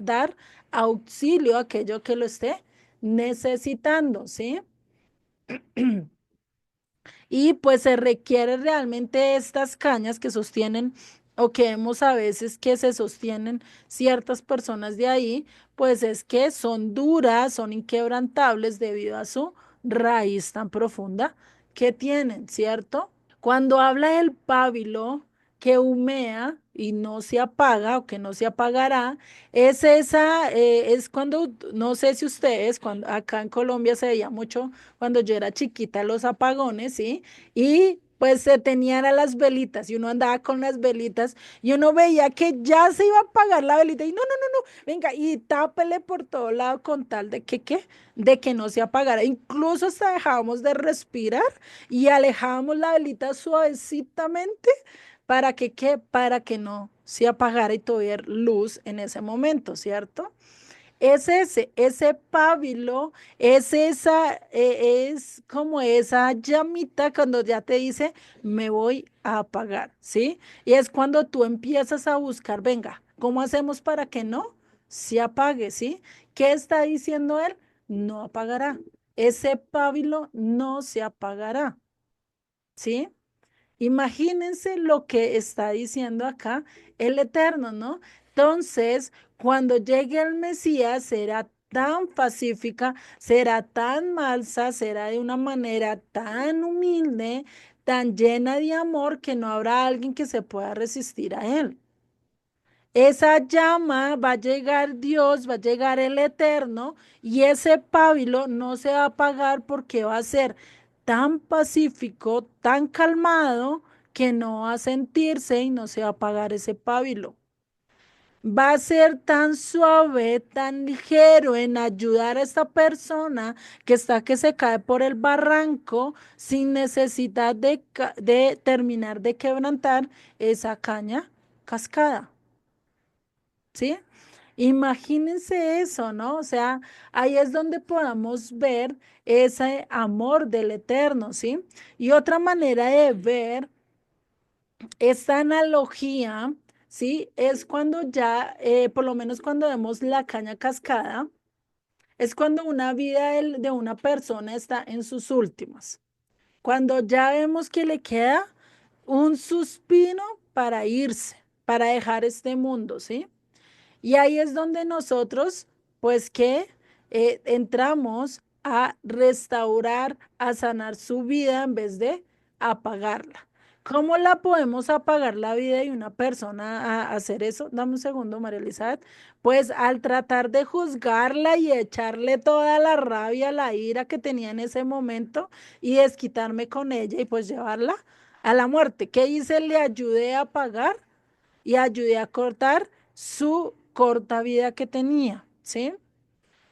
dar auxilio a aquello que lo esté necesitando, ¿sí? Y pues se requiere realmente estas cañas que sostienen o que vemos a veces que se sostienen ciertas personas de ahí, pues es que son duras, son inquebrantables debido a su raíz tan profunda que tienen, ¿cierto? Cuando habla del pábilo que humea y no se apaga o que no se apagará, es cuando, no sé si ustedes, cuando acá en Colombia se veía mucho cuando yo era chiquita los apagones, ¿sí? Y pues se tenían a las velitas y uno andaba con las velitas y uno veía que ya se iba a apagar la velita y no, no, no, no, venga, y tápele por todo lado con tal de que, ¿qué? De que no se apagara. Incluso hasta dejábamos de respirar y alejábamos la velita suavecitamente para que, ¿qué? Para que no se apagara y tuviera luz en ese momento, ¿cierto? Es ese pábilo, es como esa llamita cuando ya te dice, me voy a apagar, ¿sí? Y es cuando tú empiezas a buscar, venga, ¿cómo hacemos para que no se apague, ¿sí? ¿Qué está diciendo él? No apagará. Ese pábilo no se apagará, ¿sí? Imagínense lo que está diciendo acá el Eterno, ¿no? Entonces, cuando llegue el Mesías, será tan pacífica, será tan mansa, será de una manera tan humilde, tan llena de amor, que no habrá alguien que se pueda resistir a él. Esa llama va a llegar Dios, va a llegar el Eterno, y ese pábilo no se va a apagar porque va a ser tan pacífico, tan calmado, que no va a sentirse y no se va a apagar ese pábilo. Va a ser tan suave, tan ligero en ayudar a esta persona que se cae por el barranco sin necesidad de terminar de quebrantar esa caña cascada. ¿Sí? Imagínense eso, ¿no? O sea, ahí es donde podamos ver ese amor del Eterno, ¿sí? Y otra manera de ver esta analogía, ¿sí? Es cuando ya, por lo menos cuando vemos la caña cascada, es cuando una vida de una persona está en sus últimas. Cuando ya vemos que le queda un suspiro para irse, para dejar este mundo, ¿sí? Y ahí es donde nosotros, pues que entramos a restaurar, a sanar su vida en vez de apagarla. ¿Cómo la podemos apagar la vida de una persona a hacer eso? Dame un segundo, María Elizabeth. Pues al tratar de juzgarla y echarle toda la rabia, la ira que tenía en ese momento y desquitarme con ella y pues llevarla a la muerte. ¿Qué hice? Le ayudé a apagar y ayudé a cortar su corta vida que tenía, ¿sí?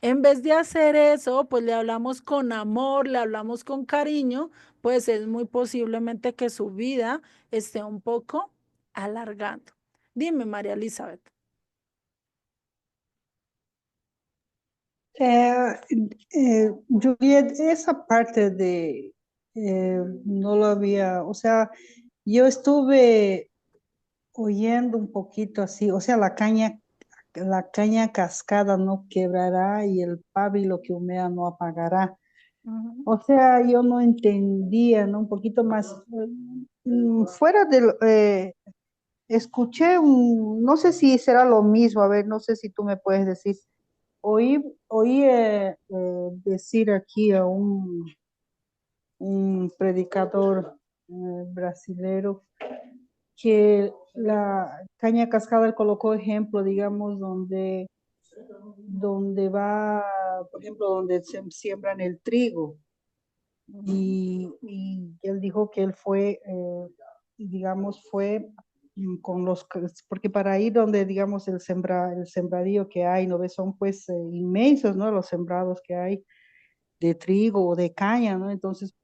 En vez de hacer eso, pues le hablamos con amor, le hablamos con cariño, pues es muy posiblemente que su vida esté un poco alargando. Dime, María Elizabeth. Eh, Juliet, esa parte de no lo había, o sea, yo estuve oyendo un poquito así, o sea, la caña cascada no quebrará y el pábilo que humea no apagará. Ujú, O sea, yo no entendía, ¿no? Un poquito más fuera del, escuché no sé si será lo mismo, a ver, no sé si tú me puedes decir. Oí decir aquí a un predicador brasilero que la caña cascada él colocó ejemplo, digamos, donde va, por ejemplo, donde se siembran el trigo. ujú, Y él dijo que él fue, digamos, fue con porque para ahí donde, digamos, el sembradío que hay, ¿no ves? Son pues inmensos, ¿no? Los sembrados que hay de trigo o de caña, ¿no? Entonces,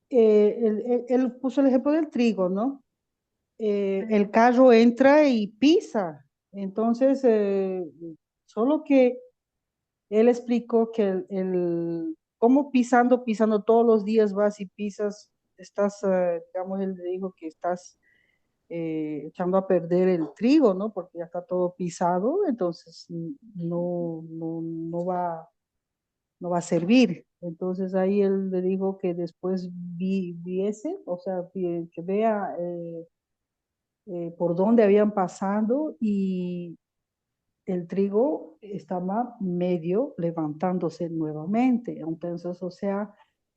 él puso el ejemplo del trigo, ¿no? El carro entra y pisa. Entonces, solo que él explicó que cómo pisando todos los días vas y pisas, estás, digamos, él le dijo que estás echando a perder el trigo, ¿no? Porque ya está todo pisado, entonces no va a servir. Entonces ahí él le dijo que después viese, o sea, que vea por dónde habían pasado y el trigo estaba medio levantándose nuevamente. Entonces, o sea,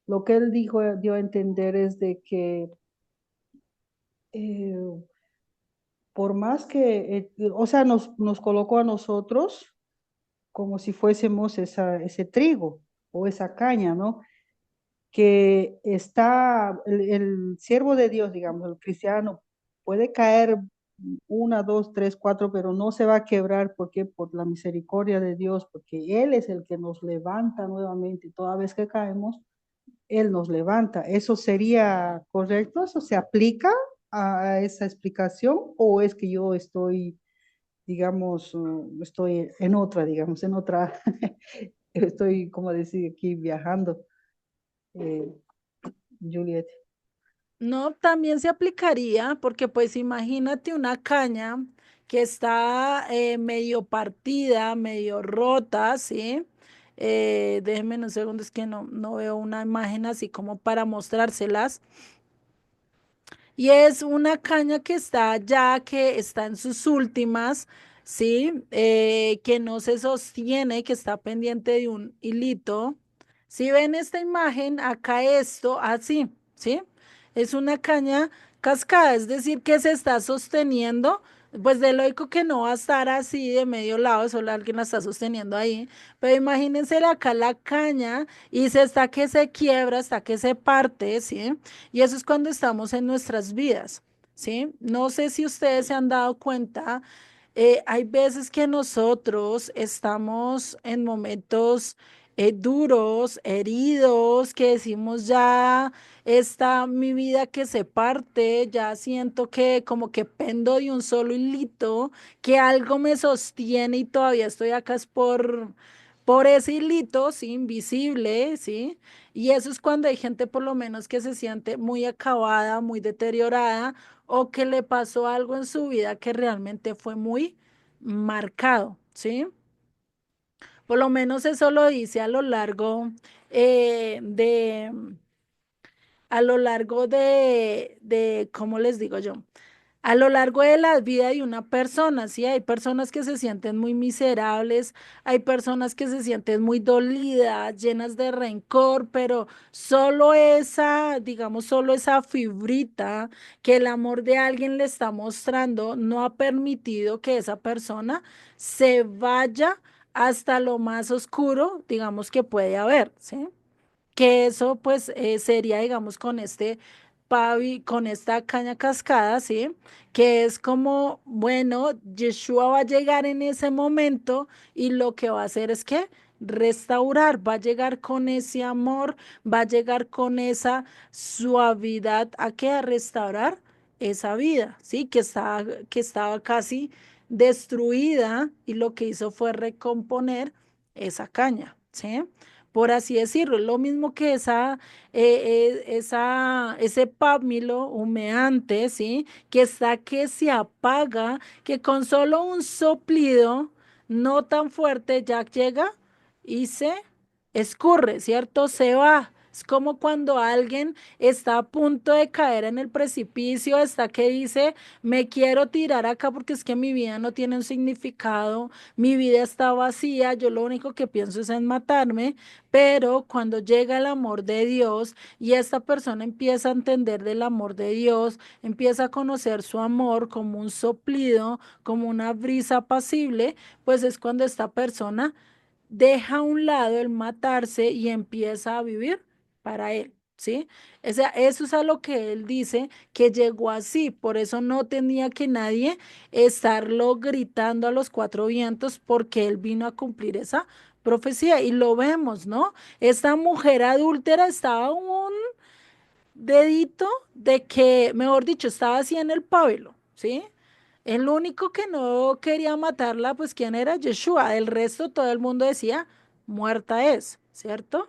lo que él dijo, dio a entender es de que eh, por más que, o sea, nos colocó a nosotros como si fuésemos ese trigo o esa caña, ¿no? Que está el siervo de Dios, digamos, el cristiano, puede caer una, dos, tres, cuatro, pero no se va a quebrar porque por la misericordia de Dios, porque Él es el que nos levanta nuevamente. Toda vez que caemos, Él nos levanta. ¿Eso sería correcto? ¿Eso se aplica a esa explicación o es que yo estoy digamos, estoy en otra, digamos, en otra, estoy, como decir, aquí viajando, eh, Juliet. No, también se aplicaría porque pues imagínate una caña que está medio partida, medio rota, ¿sí? Déjenme un segundo, es que no veo una imagen así como para mostrárselas. Y es una caña que está ya, que está en sus últimas, ¿sí? Que no se sostiene, que está pendiente de un hilito. Si ven esta imagen, acá esto, así, ¿sí? Es una caña cascada, es decir, que se está sosteniendo, pues de lógico que no va a estar así de medio lado, solo alguien la está sosteniendo ahí, pero imagínense acá la caña y se está que se quiebra, hasta que se parte, ¿sí? Y eso es cuando estamos en nuestras vidas, ¿sí? No sé si ustedes se han dado cuenta, hay veces que nosotros estamos en momentos duros, heridos, que decimos ya está mi vida que se parte, ya siento que como que pendo de un solo hilito, que algo me sostiene y todavía estoy acá es por ese hilito, sí, invisible, sí. Y eso es cuando hay gente por lo menos que se siente muy acabada, muy deteriorada o que le pasó algo en su vida que realmente fue muy marcado, ¿sí? Por lo menos eso lo dice a lo largo ¿cómo les digo yo? A lo largo de la vida de una persona, ¿sí? Hay personas que se sienten muy miserables, hay personas que se sienten muy dolidas, llenas de rencor, pero solo esa, digamos, solo esa fibrita que el amor de alguien le está mostrando no ha permitido que esa persona se vaya hasta lo más oscuro, digamos, que puede haber, ¿sí? Que eso pues sería, digamos, con este con esta caña cascada, ¿sí? Que es como, bueno, Yeshua va a llegar en ese momento y lo que va a hacer es que restaurar, va a llegar con ese amor, va a llegar con esa suavidad a que a restaurar esa vida, ¿sí? Que estaba casi destruida y lo que hizo fue recomponer esa caña, ¿sí? Por así decirlo, lo mismo que ese pábilo humeante, ¿sí? Que está que se apaga, que con solo un soplido no tan fuerte ya llega y se escurre, ¿cierto? Se va. Es como cuando alguien está a punto de caer en el precipicio, está que dice, me quiero tirar acá porque es que mi vida no tiene un significado, mi vida está vacía, yo lo único que pienso es en matarme, pero cuando llega el amor de Dios y esta persona empieza a entender del amor de Dios, empieza a conocer su amor como un soplido, como una brisa apacible, pues es cuando esta persona deja a un lado el matarse y empieza a vivir para él, ¿sí? O sea, eso es a lo que él dice que llegó así, por eso no tenía que nadie estarlo gritando a los cuatro vientos porque él vino a cumplir esa profecía y lo vemos, ¿no? Esta mujer adúltera estaba a un dedito de que, mejor dicho, estaba así en el pábilo, ¿sí? El único que no quería matarla, pues, ¿quién era? Yeshua. El resto, todo el mundo decía, muerta es, ¿cierto?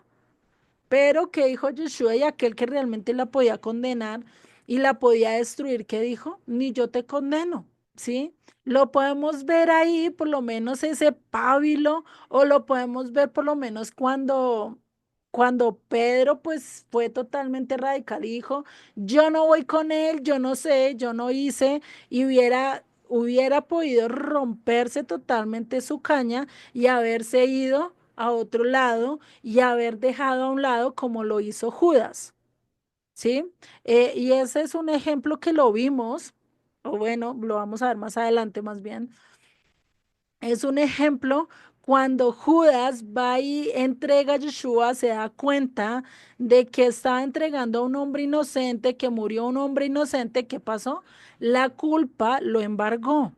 Pero ¿qué dijo Yeshua y aquel que realmente la podía condenar y la podía destruir? ¿Qué dijo? Ni yo te condeno, ¿sí? Lo podemos ver ahí, por lo menos ese pábilo, o lo podemos ver por lo menos cuando Pedro pues fue totalmente radical y dijo, yo no voy con él, yo no sé, yo no hice, y hubiera podido romperse totalmente su caña y haberse ido a otro lado y haber dejado a un lado como lo hizo Judas, ¿sí? Y ese es un ejemplo que lo vimos, o bueno, lo vamos a ver más adelante más bien. Es un ejemplo cuando Judas va y entrega a Yeshua, se da cuenta de que está entregando a un hombre inocente, que murió un hombre inocente. ¿Qué pasó? La culpa lo embargó.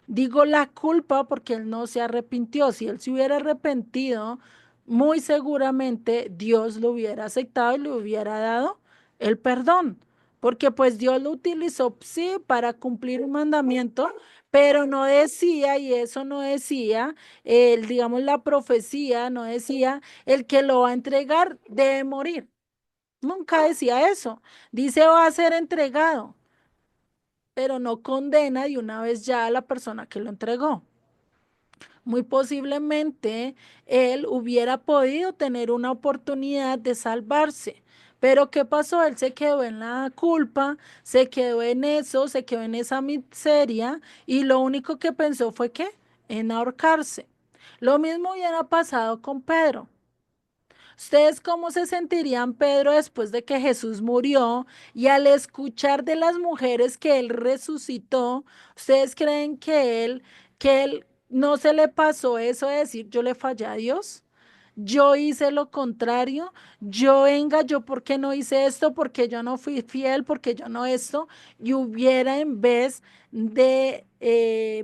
Digo la culpa porque él no se arrepintió. Si él se hubiera arrepentido, muy seguramente Dios lo hubiera aceptado y le hubiera dado el perdón. porque pues Dios lo utilizó, sí, para cumplir un mandamiento, pero no decía, y eso no decía, digamos, la profecía no decía, el que lo va a entregar debe morir. Nunca decía eso. Dice va a ser entregado, pero no condena de una vez ya a la persona que lo entregó. Muy posiblemente él hubiera podido tener una oportunidad de salvarse. Pero ¿qué pasó? Él se quedó en la culpa, se quedó en eso, se quedó en esa miseria y lo único que pensó fue que en ahorcarse. Lo mismo hubiera pasado con Pedro. ¿Ustedes cómo se sentirían, Pedro, después de que Jesús murió y al escuchar de las mujeres que él resucitó? ¿Ustedes creen que él no se le pasó eso de decir yo le fallé a Dios? Yo hice lo contrario, yo venga, yo por qué no hice esto, porque yo no fui fiel, porque yo no esto, y hubiera en vez de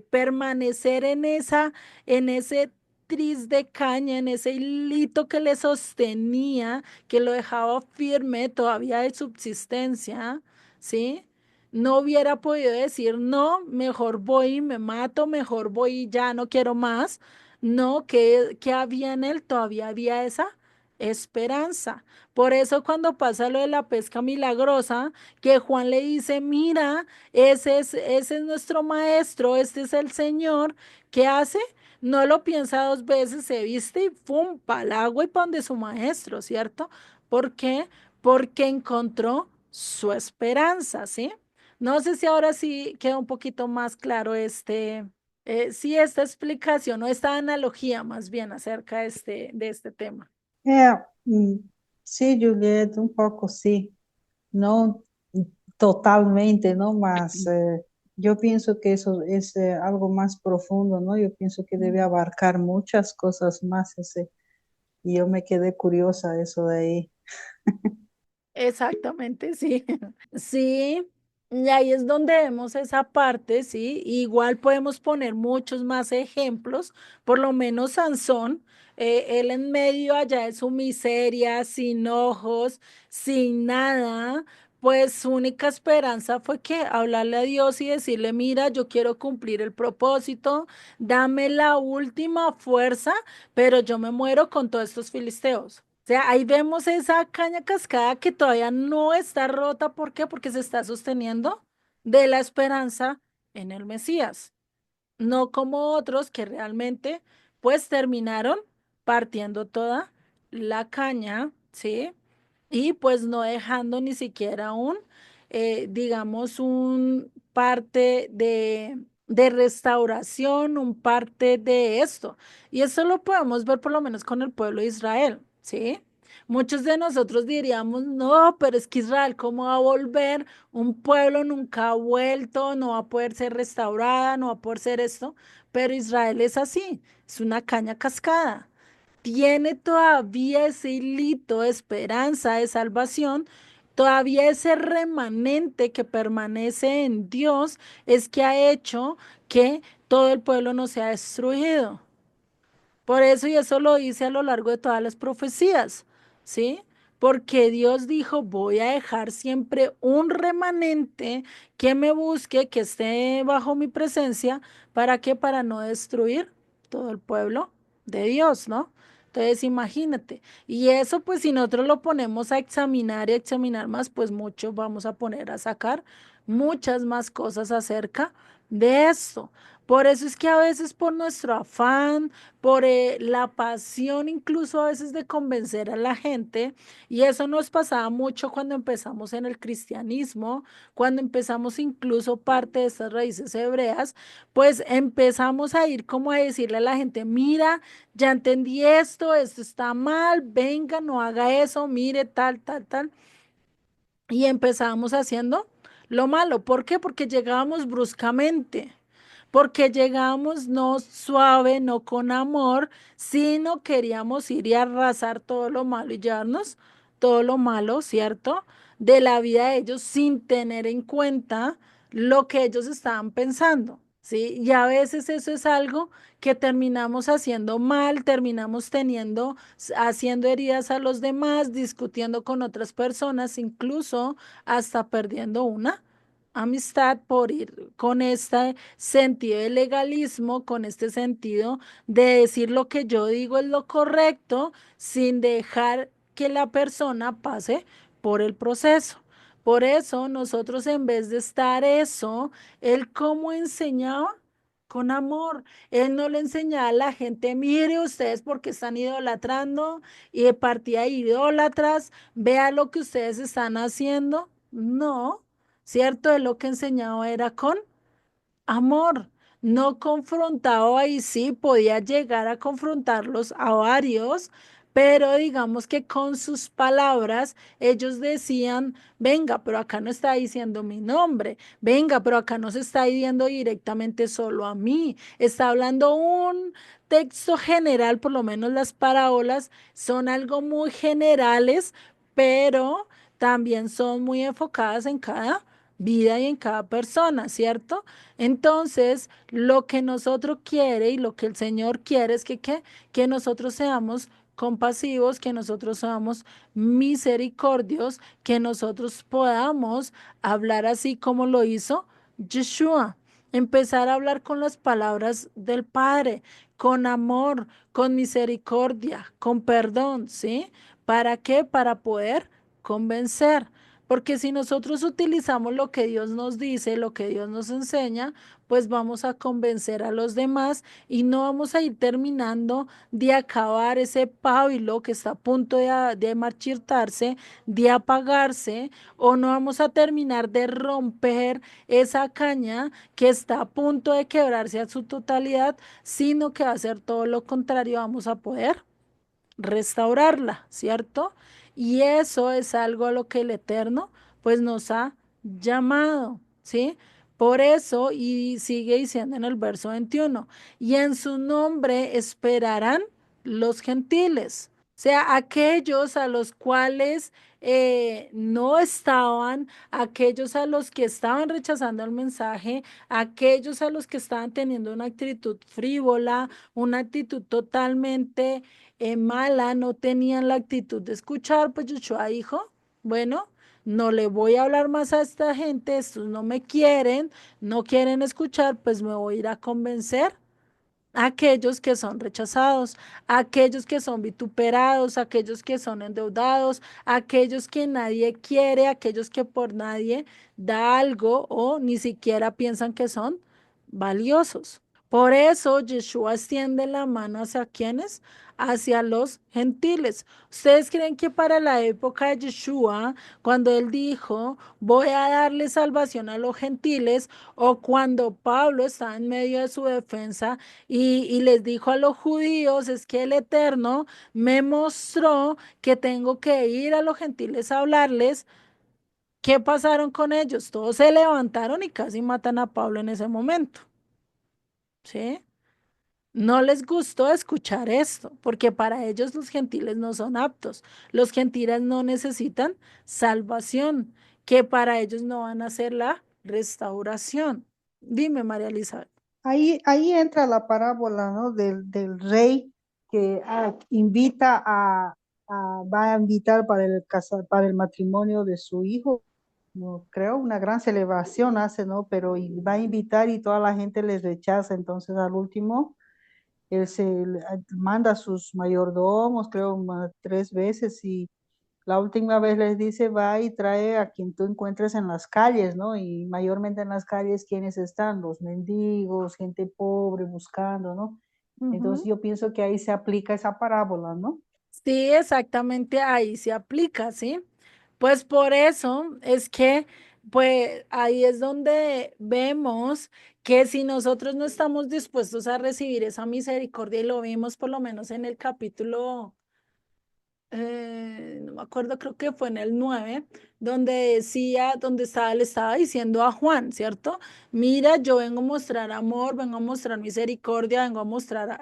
permanecer en ese tris de caña, en ese hilito que le sostenía, que lo dejaba firme todavía de subsistencia, ¿sí? No hubiera podido decir, no, mejor voy y me mato, mejor voy y ya no quiero más. No, que había en él, todavía había esa esperanza. Por eso cuando pasa lo de la pesca milagrosa, que Juan le dice, mira, ese es nuestro maestro, este es el Señor, ¿qué hace? No lo piensa dos veces, se viste y ¡pum! Pa'l agua y para donde su maestro, ¿cierto? ¿Por qué? Porque encontró su esperanza, ¿sí? No sé si ahora sí queda un poquito más claro sí, esta explicación o esta analogía más bien acerca de este tema. É, sí, Juliet, un poco sí, no totalmente, ¿no? Mas yo pienso que eso es algo más profundo, ¿no? Yo pienso que debe abarcar muchas cosas más ese, y yo me quedé curiosa de eso de ahí. Exactamente, sí. Sí, y ahí es donde vemos esa parte, sí. Igual podemos poner muchos más ejemplos, por lo menos Sansón, él en medio allá de su miseria, sin ojos, sin nada, pues su única esperanza fue que hablarle a Dios y decirle, mira, yo quiero cumplir el propósito, dame la última fuerza, pero yo me muero con todos estos filisteos. O sea, ahí vemos esa caña cascada que todavía no está rota. ¿Por qué? Porque se está sosteniendo de la esperanza en el Mesías, no como otros que realmente pues terminaron partiendo toda la caña, ¿sí? Y pues no dejando ni siquiera digamos, un parte de restauración, un parte de esto. Y eso lo podemos ver por lo menos con el pueblo de Israel, ¿sí? Muchos de nosotros diríamos, no, pero es que Israel, ¿cómo va a volver? Un pueblo nunca ha vuelto, no va a poder ser restaurada, no va a poder ser esto, pero Israel es así, es una caña cascada. Tiene todavía ese hilito de esperanza, de salvación, todavía ese remanente que permanece en Dios es que ha hecho que todo el pueblo no sea destruido. Por eso, y eso lo dice a lo largo de todas las profecías, ¿sí? Porque Dios dijo, voy a dejar siempre un remanente que me busque, que esté bajo mi presencia, ¿para qué? Para no destruir todo el pueblo de Dios, ¿no? Entonces, imagínate. Y eso, pues, si nosotros lo ponemos a examinar y a examinar más, pues mucho vamos a poner a sacar muchas más cosas acerca de esto. Por eso es que a veces por nuestro afán, por la pasión incluso a veces de convencer a la gente, y eso nos pasaba mucho cuando empezamos en el cristianismo, cuando empezamos incluso parte de estas raíces hebreas, pues empezamos a ir como a decirle a la gente, mira, ya entendí esto está mal, venga, no haga eso, mire, tal, tal, tal. Y empezamos haciendo lo malo. ¿Por qué? Porque llegábamos bruscamente, porque llegábamos no suave, no con amor, sino queríamos ir y arrasar todo lo malo y llevarnos todo lo malo, ¿cierto? De la vida de ellos sin tener en cuenta lo que ellos estaban pensando. ¿sí? Y a veces eso es algo que terminamos haciendo mal, terminamos teniendo, haciendo heridas a los demás, discutiendo con otras personas, incluso hasta perdiendo una amistad por ir con este sentido de legalismo, con este sentido de decir lo que yo digo es lo correcto, sin dejar que la persona pase por el proceso. Por eso nosotros en vez de estar eso, él cómo enseñaba con amor. Él no le enseñaba a la gente, mire ustedes porque están idolatrando y de partida de idólatras, vea lo que ustedes están haciendo. No, ¿cierto? Él lo que enseñaba era con amor, no confrontaba y sí podía llegar a confrontarlos a varios, pero digamos que con sus palabras ellos decían, venga, pero acá no está diciendo mi nombre, venga, pero acá no se está diciendo directamente solo a mí, está hablando un texto general, por lo menos las parábolas son algo muy generales, pero también son muy enfocadas en cada vida y en cada persona, ¿cierto? Entonces, lo que nosotros quiere y lo que el Señor quiere es que nosotros seamos compasivos, que nosotros seamos misericordios, que nosotros podamos hablar así como lo hizo Yeshua. Empezar a hablar con las palabras del Padre, con amor, con misericordia, con perdón, ¿sí? ¿Para qué? Para poder convencer. Porque si nosotros utilizamos lo que Dios nos dice, lo que Dios nos enseña, pues vamos a convencer a los demás y no vamos a ir terminando de acabar ese pábilo que está a punto de marchitarse, de apagarse, o no vamos a terminar de romper esa caña que está a punto de quebrarse a su totalidad, sino que va a ser todo lo contrario, vamos a poder restaurarla, ¿cierto? Y eso es algo a lo que el Eterno pues nos ha llamado, ¿sí? Por eso, y sigue diciendo en el verso 21, y en su nombre esperarán los gentiles, o sea, aquellos a los cuales no estaban, aquellos a los que estaban rechazando el mensaje, aquellos a los que estaban teniendo una actitud frívola, una actitud totalmente mala, no tenían la actitud de escuchar, pues Yoshua dijo, bueno, no le voy a hablar más a esta gente, estos no me quieren, no quieren escuchar, pues me voy a ir a convencer a aquellos que son rechazados, a aquellos que son vituperados, a aquellos que son endeudados, a aquellos que nadie quiere, a aquellos que por nadie da algo o ni siquiera piensan que son valiosos. Por eso Yeshua extiende la mano hacia quienes, hacia los gentiles. ¿Ustedes creen que para la época de Yeshua, cuando él dijo, voy a darle salvación a los gentiles, o cuando Pablo estaba en medio de su defensa y les dijo a los judíos, es que el Eterno me mostró que tengo que ir a los gentiles a hablarles? ¿Qué pasaron con ellos? Todos se levantaron y casi matan a Pablo en ese momento, ¿sí? No les gustó escuchar esto, porque para ellos los gentiles no son aptos. Los gentiles no necesitan salvación, que para ellos no van a hacer la restauración. Dime, María Elizabeth. Ahí entra la parábola, ¿no? Del rey que invita va a invitar para para el matrimonio de su hijo, no creo, una gran celebración hace, ¿no? Pero va a invitar y toda la gente les rechaza, entonces al último él manda a sus mayordomos, creo, tres veces y la última vez les dice, va y trae a quien tú encuentres en las calles, ¿no? Y mayormente en las calles, ¿quiénes están? Los mendigos, gente pobre buscando, ¿no? Entonces Ujú. yo pienso que ahí se aplica esa parábola, ¿no? Sí, exactamente ahí se aplica, ¿sí? Pues por eso es que, pues ahí es donde vemos que si nosotros no estamos dispuestos a recibir esa misericordia, y lo vimos por lo menos en el capítulo no me acuerdo, creo que fue en el 9 donde decía, donde estaba, le estaba diciendo a Juan, ¿cierto? Mira, yo vengo a mostrar amor, vengo a mostrar misericordia, vengo a mostrar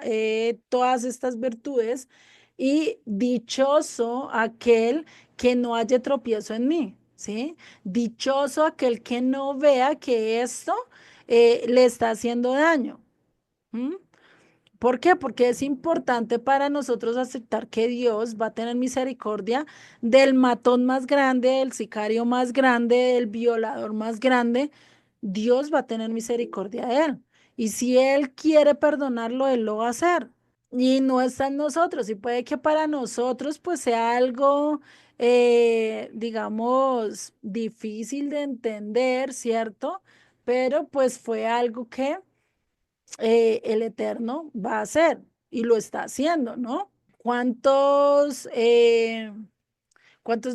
todas estas virtudes y dichoso aquel que no haya tropiezo en mí, ¿sí? Dichoso aquel que no vea que esto le está haciendo daño. ¿Mm? ¿Por qué? Porque es importante para nosotros aceptar que Dios va a tener misericordia del matón más grande, del sicario más grande, del violador más grande. Dios va a tener misericordia de él. Y si Él quiere perdonarlo, Él lo va a hacer. Y no está en nosotros. Y puede que para nosotros pues sea algo, digamos, difícil de entender, ¿cierto? Pero pues fue algo que el Eterno va a hacer y lo está haciendo, ¿no? ¿Cuántos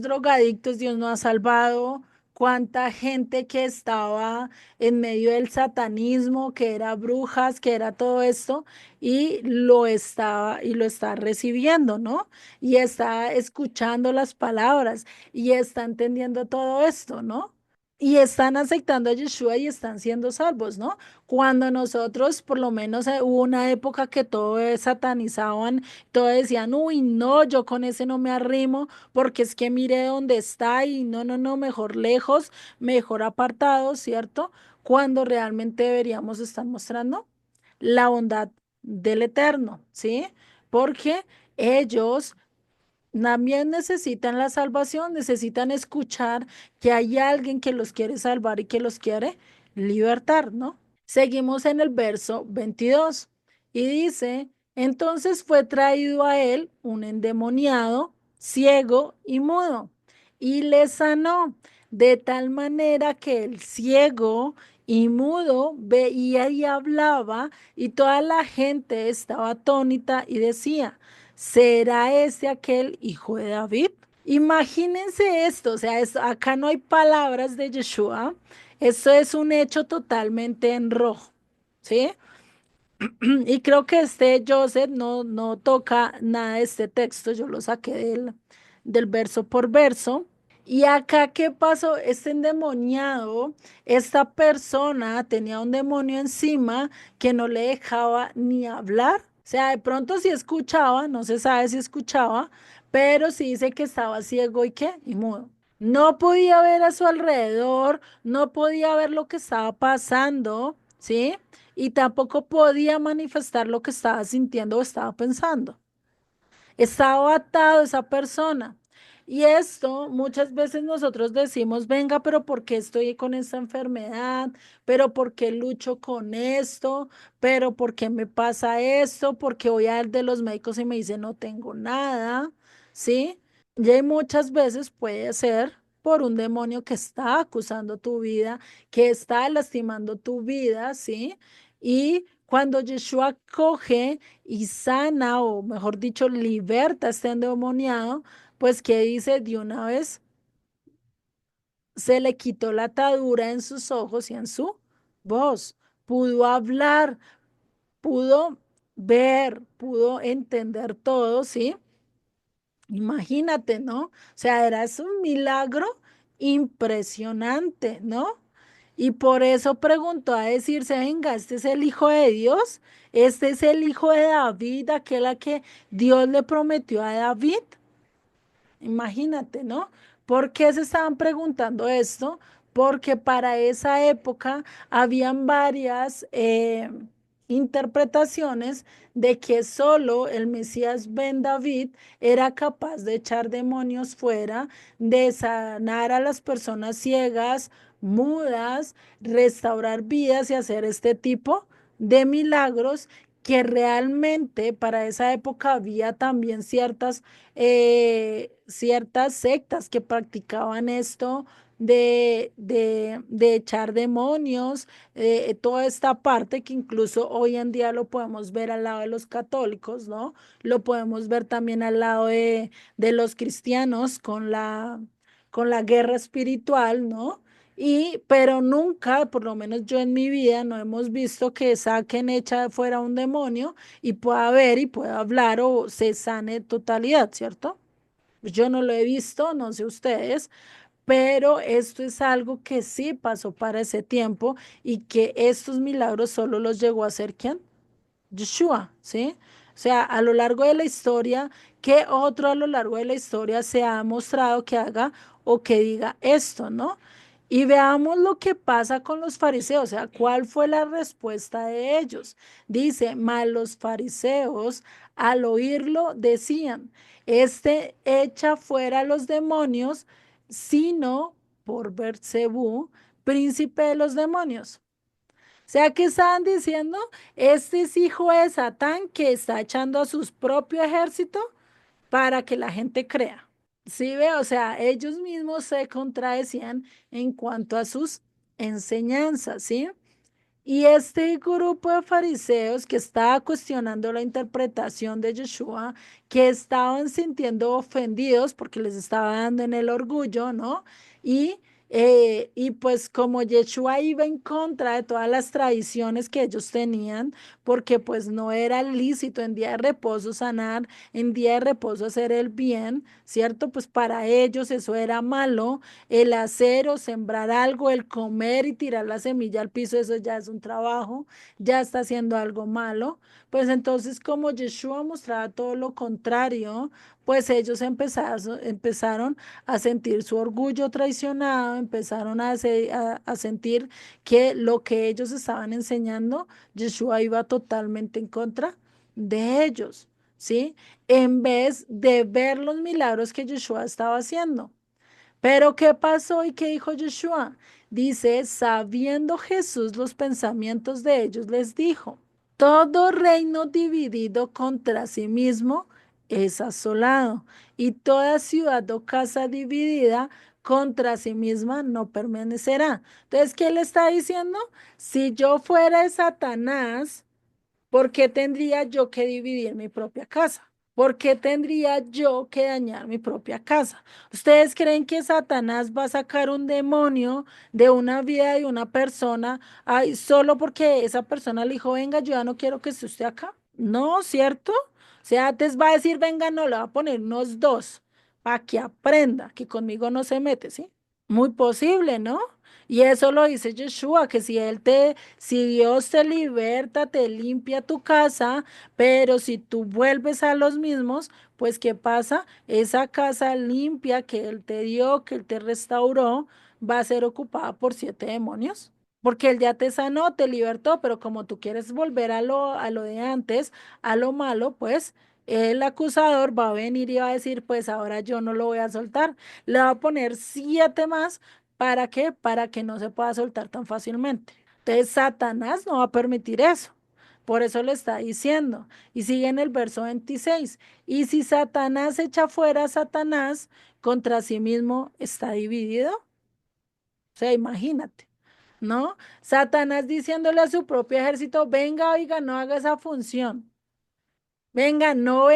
drogadictos Dios no ha salvado? ¿Cuánta gente que estaba en medio del satanismo, que era brujas, que era todo esto, y lo está recibiendo, ¿no? Y está escuchando las palabras y está entendiendo todo esto, ¿no? Y están aceptando a Yeshua y están siendo salvos, ¿no? Cuando nosotros, por lo menos hubo una época que todo satanizaban, todo decían, uy, no, yo con ese no me arrimo, porque es que mire dónde está y no, no, no, mejor lejos, mejor apartado, ¿cierto? Cuando realmente deberíamos estar mostrando la bondad del Eterno, ¿sí? Porque ellos también necesitan la salvación, necesitan escuchar que hay alguien que los quiere salvar y que los quiere libertar, ¿no? Seguimos en el verso 22 y dice, entonces fue traído a él un endemoniado, ciego y mudo, y le sanó, de tal manera que el ciego y mudo veía y hablaba, y toda la gente estaba atónita y decía, ¿será este aquel hijo de David? Imagínense esto, o sea, acá no hay palabras de Yeshua, esto es un hecho totalmente en rojo, ¿sí? Y creo que este Joseph no toca nada de este texto, yo lo saqué del verso por verso. Y acá, ¿qué pasó? Este endemoniado, esta persona tenía un demonio encima que no le dejaba ni hablar. O sea, de pronto sí escuchaba, no se sabe si escuchaba, pero sí dice que estaba ciego y qué, y mudo. No podía ver a su alrededor, no podía ver lo que estaba pasando, ¿sí? Y tampoco podía manifestar lo que estaba sintiendo o estaba pensando. Estaba atado esa persona. Y esto muchas veces nosotros decimos, venga, pero ¿por qué estoy con esta enfermedad? ¿Pero por qué lucho con esto? ¿Pero por qué me pasa esto? ¿Por qué voy al de los médicos y me dice no tengo nada? ¿Sí? Y hay muchas veces puede ser por un demonio que está acusando tu vida, que está lastimando tu vida, ¿sí? Y cuando Yeshua coge y sana, o mejor dicho, liberta a este endemoniado, pues ¿qué dice? De una vez se le quitó la atadura en sus ojos y en su voz. Pudo hablar, pudo ver, pudo entender todo, ¿sí? Imagínate, ¿no? O sea, era es un milagro impresionante, ¿no? Y por eso preguntó a decirse, venga, este es el Hijo de Dios, este es el Hijo de David, aquel a que Dios le prometió a David. Imagínate, ¿no? ¿Por qué se estaban preguntando esto? Porque para esa época habían varias interpretaciones de que solo el Mesías Ben David era capaz de echar demonios fuera, de sanar a las personas ciegas, mudas, restaurar vidas y hacer este tipo de milagros que realmente para esa época había también ciertas sectas que practicaban esto de echar demonios, toda esta parte que incluso hoy en día lo podemos ver al lado de los católicos, ¿no? Lo podemos ver también al lado de los cristianos con la guerra espiritual, ¿no? Pero nunca, por lo menos yo en mi vida, no hemos visto que saquen echa fuera un demonio y pueda ver y pueda hablar o se sane totalidad, ¿cierto? Yo no lo he visto, no sé ustedes, pero esto es algo que sí pasó para ese tiempo y que estos milagros solo los llegó a hacer ¿quién? Yeshua, ¿sí? O sea, a lo largo de la historia, ¿qué otro a lo largo de la historia se ha mostrado que haga o que diga esto, ¿no? Y veamos lo que pasa con los fariseos, o sea, cuál fue la respuesta de ellos. Dice, mas los fariseos al oírlo decían, este echa fuera a los demonios, sino por Beelzebú, príncipe de los demonios. O sea, que estaban diciendo, este es hijo de Satán que está echando a su propio ejército para que la gente crea. Sí, ve, o sea, ellos mismos se contradecían en cuanto a sus enseñanzas, ¿sí? Y este grupo de fariseos que estaba cuestionando la interpretación de Yeshua, que estaban sintiendo ofendidos porque les estaba dando en el orgullo, ¿no? Y pues como Yeshua iba en contra de todas las tradiciones que ellos tenían, porque pues no era lícito en día de reposo sanar, en día de reposo hacer el bien, ¿cierto? Pues para ellos eso era malo, el hacer o sembrar algo, el comer y tirar la semilla al piso, eso ya es un trabajo, ya está haciendo algo malo. Pues entonces, como Yeshua mostraba todo lo contrario, pues ellos empezaron a sentir su orgullo traicionado, empezaron a sentir que lo que ellos estaban enseñando, Yeshua iba totalmente en contra de ellos, ¿sí? En vez de ver los milagros que Yeshua estaba haciendo. Pero ¿qué pasó y qué dijo Yeshua? Dice, sabiendo Jesús los pensamientos de ellos, les dijo, todo reino dividido contra sí mismo es asolado, y toda ciudad o casa dividida contra sí misma no permanecerá. Entonces, ¿qué le está diciendo? Si yo fuera de Satanás, ¿por qué tendría yo que dividir mi propia casa? ¿Por qué tendría yo que dañar mi propia casa? ¿Ustedes creen que Satanás va a sacar un demonio de una vida de una persona solo porque esa persona le dijo, venga, yo ya no quiero que esté usted acá? No, ¿cierto? O sea, antes va a decir, venga, no, le va a poner unos dos para que aprenda que conmigo no se mete, ¿sí? Muy posible, ¿no? Y eso lo dice Yeshua, que si Dios te liberta, te limpia tu casa, pero si tú vuelves a los mismos, pues ¿qué pasa? Esa casa limpia que Él te dio, que Él te restauró, va a ser ocupada por 7 demonios. Porque Él ya te sanó, te libertó, pero como tú quieres volver a lo de antes, a lo malo, pues el acusador va a venir y va a decir, pues ahora yo no lo voy a soltar. Le va a poner 7 más. ¿Para qué? Para que no se pueda soltar tan fácilmente. Entonces, Satanás no va a permitir eso. Por eso le está diciendo. Y sigue en el verso 26. Y si Satanás echa fuera a Satanás, contra sí mismo está dividido. O sea, imagínate, ¿no? Satanás diciéndole a su propio ejército, venga, oiga, no haga esa función. Venga, no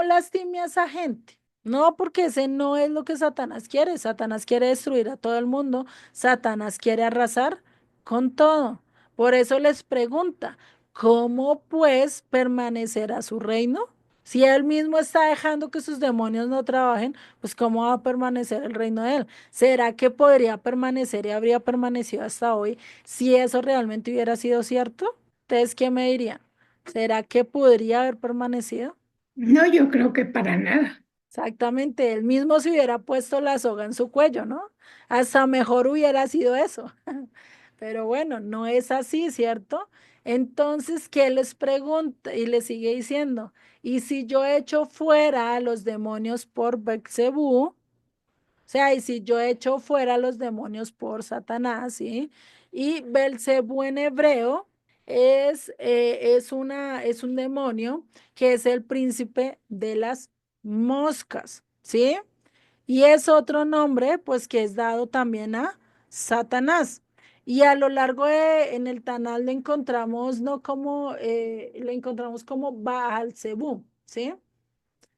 lastime a esa gente. No, porque ese no es lo que Satanás quiere. Satanás quiere destruir a todo el mundo. Satanás quiere arrasar con todo. Por eso les pregunta, ¿cómo pues permanecerá su reino? Si él mismo está dejando que sus demonios no trabajen, pues ¿cómo va a permanecer el reino de él? ¿Será que podría permanecer y habría permanecido hasta hoy si eso realmente hubiera sido cierto? ¿Ustedes qué me dirían? ¿Será que podría haber permanecido? No, yo creo que para nada. Exactamente, él mismo se hubiera puesto la soga en su cuello, ¿no? Hasta mejor hubiera sido eso. Pero bueno, no es así, ¿cierto? Entonces, ¿qué les pregunta? Y le sigue diciendo, ¿y si yo echo fuera a los demonios por Beelzebú? O sea, y si yo echo fuera a los demonios por Satanás, ¿sí? Y Belcebú en hebreo es un demonio que es el príncipe de las moscas, ¿sí? Y es otro nombre, pues, que es dado también a Satanás. Y a lo largo en el Tanal lo encontramos como Baal Zebú, ¿sí?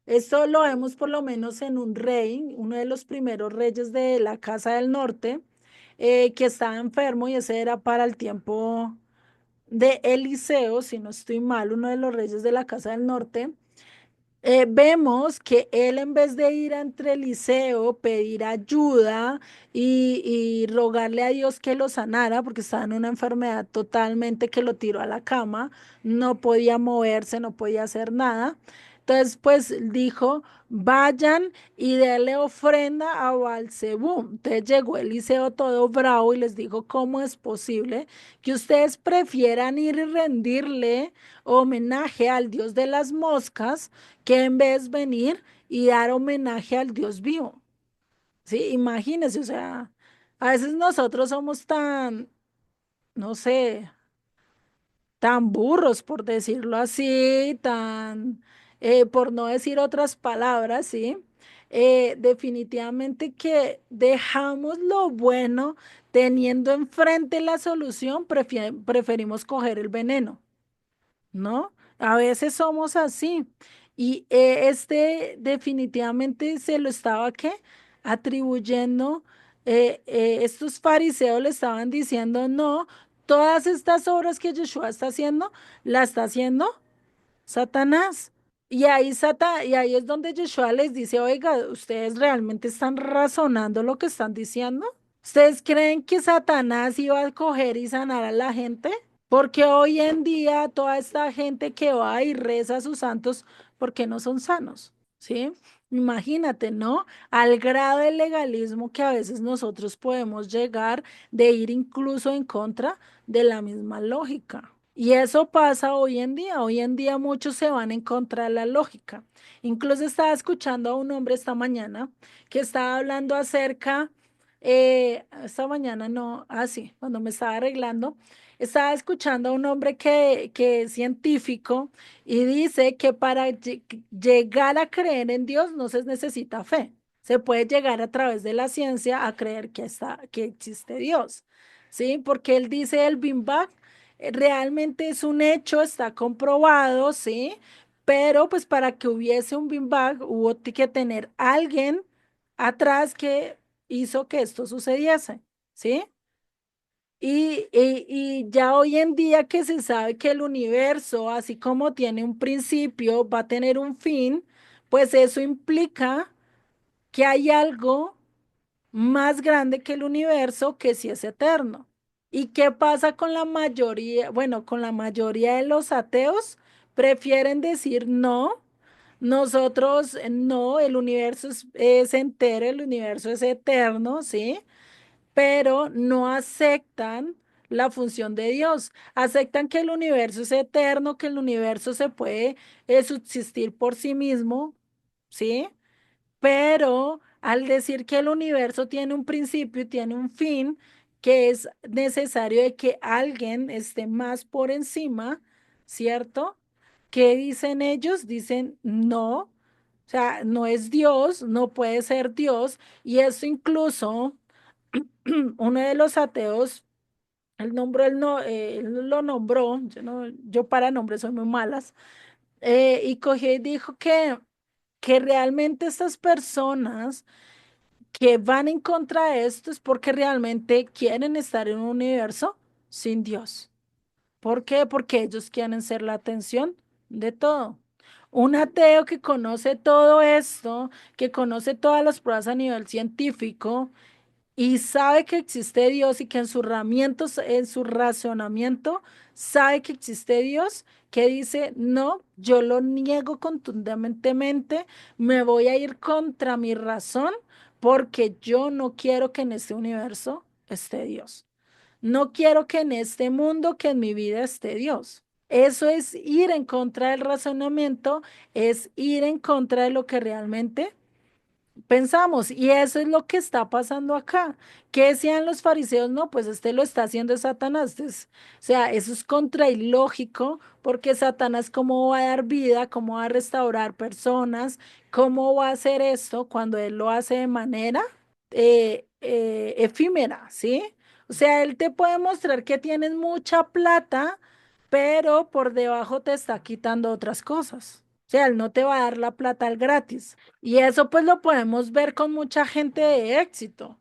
Esto lo vemos por lo menos en un rey, uno de los primeros reyes de la Casa del Norte, que estaba enfermo y ese era para el tiempo de Eliseo, si no estoy mal, uno de los reyes de la Casa del Norte. Vemos que él en vez de ir entre Eliseo, pedir ayuda y rogarle a Dios que lo sanara, porque estaba en una enfermedad totalmente que lo tiró a la cama, no podía moverse, no podía hacer nada. Entonces, pues dijo, vayan y denle ofrenda a Baal-zebú. Entonces llegó Eliseo todo bravo y les dijo, ¿cómo es posible que ustedes prefieran ir y rendirle homenaje al Dios de las moscas que en vez venir y dar homenaje al Dios vivo? Sí, imagínense, o sea, a veces nosotros somos tan, no sé, tan burros, por decirlo así, tan, por no decir otras palabras, ¿sí? Definitivamente que dejamos lo bueno teniendo enfrente la solución, preferimos coger el veneno. ¿No? A veces somos así. Y este definitivamente se lo estaba, ¿qué? Atribuyendo, estos fariseos le estaban diciendo, no, todas estas obras que Yeshua está haciendo, la está haciendo Satanás. Y ahí es donde Yeshua les dice, oiga, ¿ustedes realmente están razonando lo que están diciendo? ¿Ustedes creen que Satanás iba a coger y sanar a la gente? Porque hoy en día toda esta gente que va y reza a sus santos, ¿por qué no son sanos? ¿Sí? Imagínate, ¿no? Al grado de legalismo que a veces nosotros podemos llegar de ir incluso en contra de la misma lógica. Y eso pasa hoy en día. Hoy en día muchos se van en contra de la lógica. Incluso estaba escuchando a un hombre esta mañana que estaba hablando acerca, esta mañana no, sí, cuando me estaba arreglando, estaba escuchando a un hombre que es científico y dice que para llegar a creer en Dios no se necesita fe. Se puede llegar a través de la ciencia a creer que existe Dios. ¿Sí? Porque él dice el Big Bang realmente es un hecho, está comprobado, ¿sí? Pero pues para que hubiese un Big Bang hubo que tener alguien atrás que hizo que esto sucediese, ¿sí? Y ya hoy en día que se sabe que el universo, así como tiene un principio, va a tener un fin, pues eso implica que hay algo más grande que el universo que sí es eterno. ¿Y qué pasa con la mayoría? Bueno, con la mayoría de los ateos prefieren decir no. Nosotros no, el universo es entero, el universo es eterno, ¿sí? Pero no aceptan la función de Dios. Aceptan que el universo es eterno, que el universo se puede subsistir por sí mismo, ¿sí? Pero al decir que el universo tiene un principio y tiene un fin, que es necesario de que alguien esté más por encima, ¿cierto? ¿Qué dicen ellos? Dicen no, o sea, no es Dios, no puede ser Dios, y eso incluso uno de los ateos, él lo nombró, yo, no, yo para nombres soy muy malas, y cogió y dijo que realmente estas personas que van en contra de esto es porque realmente quieren estar en un universo sin Dios. ¿Por qué? Porque ellos quieren ser la atención de todo. Un ateo que conoce todo esto, que conoce todas las pruebas a nivel científico, y sabe que existe Dios y que en su razonamiento, sabe que existe Dios, que dice, no, yo lo niego contundentemente, me voy a ir contra mi razón porque yo no quiero que en este universo esté Dios. No quiero que en este mundo, que en mi vida esté Dios. Eso es ir en contra del razonamiento, es ir en contra de lo que realmente pensamos, y eso es lo que está pasando acá. ¿Qué decían los fariseos? No, pues este lo está haciendo Satanás. O sea, eso es contrailógico, porque Satanás, ¿cómo va a dar vida? ¿Cómo va a restaurar personas? ¿Cómo va a hacer esto cuando él lo hace de manera efímera? ¿Sí? O sea, él te puede mostrar que tienes mucha plata, pero por debajo te está quitando otras cosas. O sea, él no te va a dar la plata al gratis. Y eso pues lo podemos ver con mucha gente de éxito,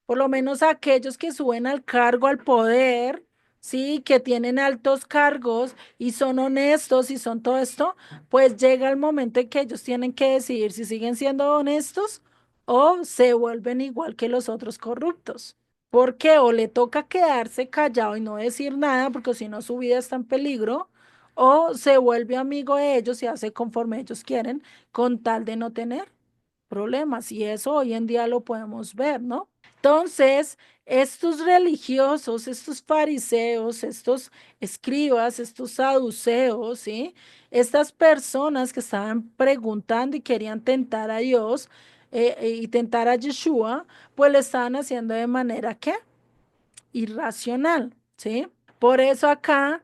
por lo menos aquellos que suben al cargo, al poder, sí, que tienen altos cargos y son honestos y son todo esto, pues llega el momento en que ellos tienen que decidir si siguen siendo honestos o se vuelven igual que los otros corruptos. Porque o le toca quedarse callado y no decir nada, porque si no su vida está en peligro, o se vuelve amigo de ellos y hace conforme ellos quieren con tal de no tener problemas. Y eso hoy en día lo podemos ver, ¿no? Entonces, estos religiosos, estos fariseos, estos escribas, estos saduceos, ¿sí? Estas personas que estaban preguntando y querían tentar a Dios y tentar a Yeshua, pues lo estaban haciendo de manera ¿qué? Irracional, ¿sí? Por eso acá,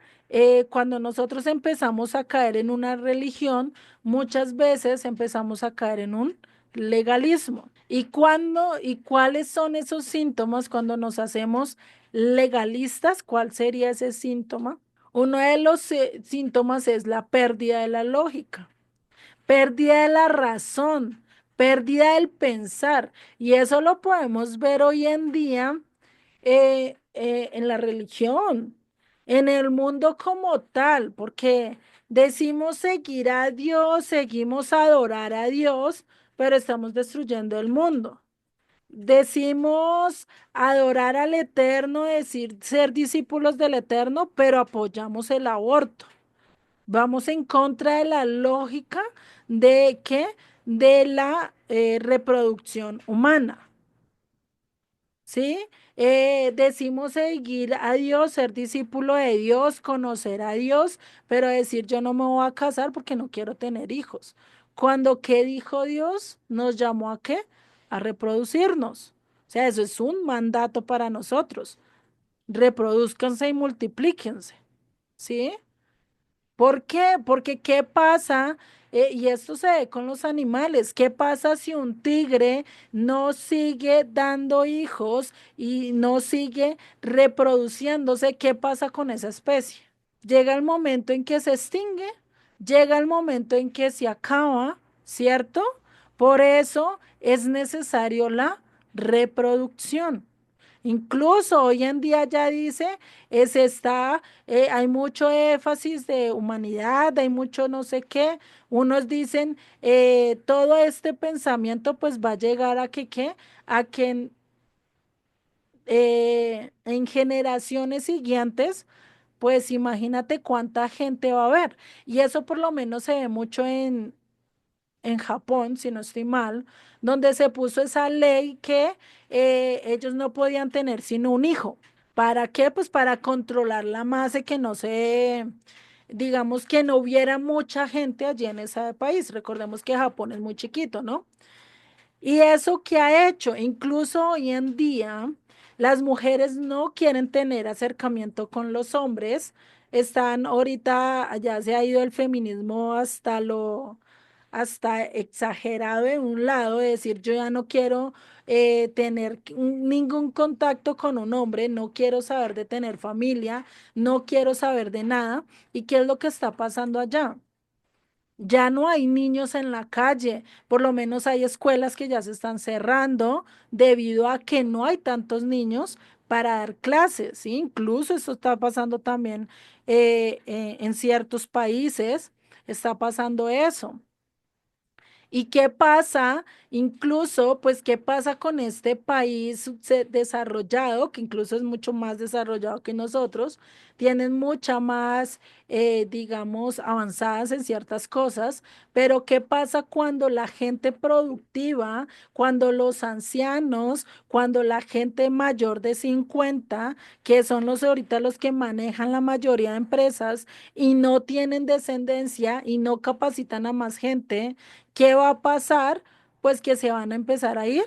cuando nosotros empezamos a caer en una religión, muchas veces empezamos a caer en un legalismo. ¿Y cuáles son esos síntomas cuando nos hacemos legalistas? ¿Cuál sería ese síntoma? Uno de los síntomas es la pérdida de la lógica, pérdida de la razón, pérdida del pensar. Y eso lo podemos ver hoy en día en la religión, en el mundo como tal, porque decimos seguir a Dios, seguimos a adorar a Dios, pero estamos destruyendo el mundo. Decimos adorar al Eterno, decir ser discípulos del Eterno, pero apoyamos el aborto. Vamos en contra de la lógica de que de la reproducción humana. ¿Sí? Decimos seguir a Dios, ser discípulo de Dios, conocer a Dios, pero decir yo no me voy a casar porque no quiero tener hijos. Cuando, ¿qué dijo Dios? Nos llamó a qué? A reproducirnos. O sea, eso es un mandato para nosotros. Reproduzcanse y multiplíquense. ¿Sí? ¿Por qué? Porque ¿qué pasa? Y esto se ve con los animales. ¿Qué pasa si un tigre no sigue dando hijos y no sigue reproduciéndose? ¿Qué pasa con esa especie? Llega el momento en que se extingue, llega el momento en que se acaba, ¿cierto? Por eso es necesario la reproducción. Incluso hoy en día ya dice, hay mucho énfasis de humanidad, hay mucho no sé qué. Unos dicen, todo este pensamiento pues va a llegar a que, ¿qué? A que en generaciones siguientes, pues imagínate cuánta gente va a haber. Y eso por lo menos se ve mucho en Japón, si no estoy mal, donde se puso esa ley que ellos no podían tener sino un hijo. ¿Para qué? Pues para controlar la masa y que no se, digamos que no hubiera mucha gente allí en ese país. Recordemos que Japón es muy chiquito, ¿no? ¿Y eso qué ha hecho? Incluso hoy en día las mujeres no quieren tener acercamiento con los hombres. Están ahorita, ya se ha ido el feminismo hasta exagerado de un lado, de decir yo ya no quiero tener ningún contacto con un hombre, no quiero saber de tener familia, no quiero saber de nada. ¿Y qué es lo que está pasando allá? Ya no hay niños en la calle, por lo menos hay escuelas que ya se están cerrando debido a que no hay tantos niños para dar clases, ¿sí? Incluso esto está pasando también en ciertos países, está pasando eso. ¿Y qué pasa? Incluso, pues, ¿qué pasa con este país desarrollado, que incluso es mucho más desarrollado que nosotros? Tienen mucha más, digamos, avanzadas en ciertas cosas, pero ¿qué pasa cuando la gente productiva, cuando los ancianos, cuando la gente mayor de 50, que son los ahorita los que manejan la mayoría de empresas y no tienen descendencia y no capacitan a más gente? ¿Qué va a pasar? Pues que se van a empezar a ir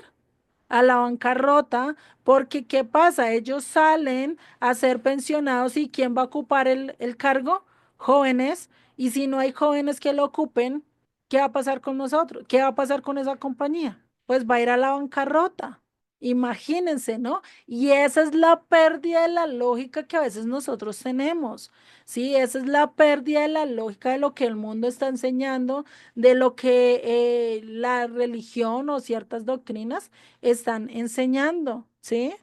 a la bancarrota, porque ¿qué pasa? Ellos salen a ser pensionados y ¿quién va a ocupar el cargo? Jóvenes. Y si no hay jóvenes que lo ocupen, ¿qué va a pasar con nosotros? ¿Qué va a pasar con esa compañía? Pues va a ir a la bancarrota. Imagínense, ¿no? Y esa es la pérdida de la lógica que a veces nosotros tenemos, ¿sí? Esa es la pérdida de la lógica de lo que el mundo está enseñando, de lo que la religión o ciertas doctrinas están enseñando, ¿sí?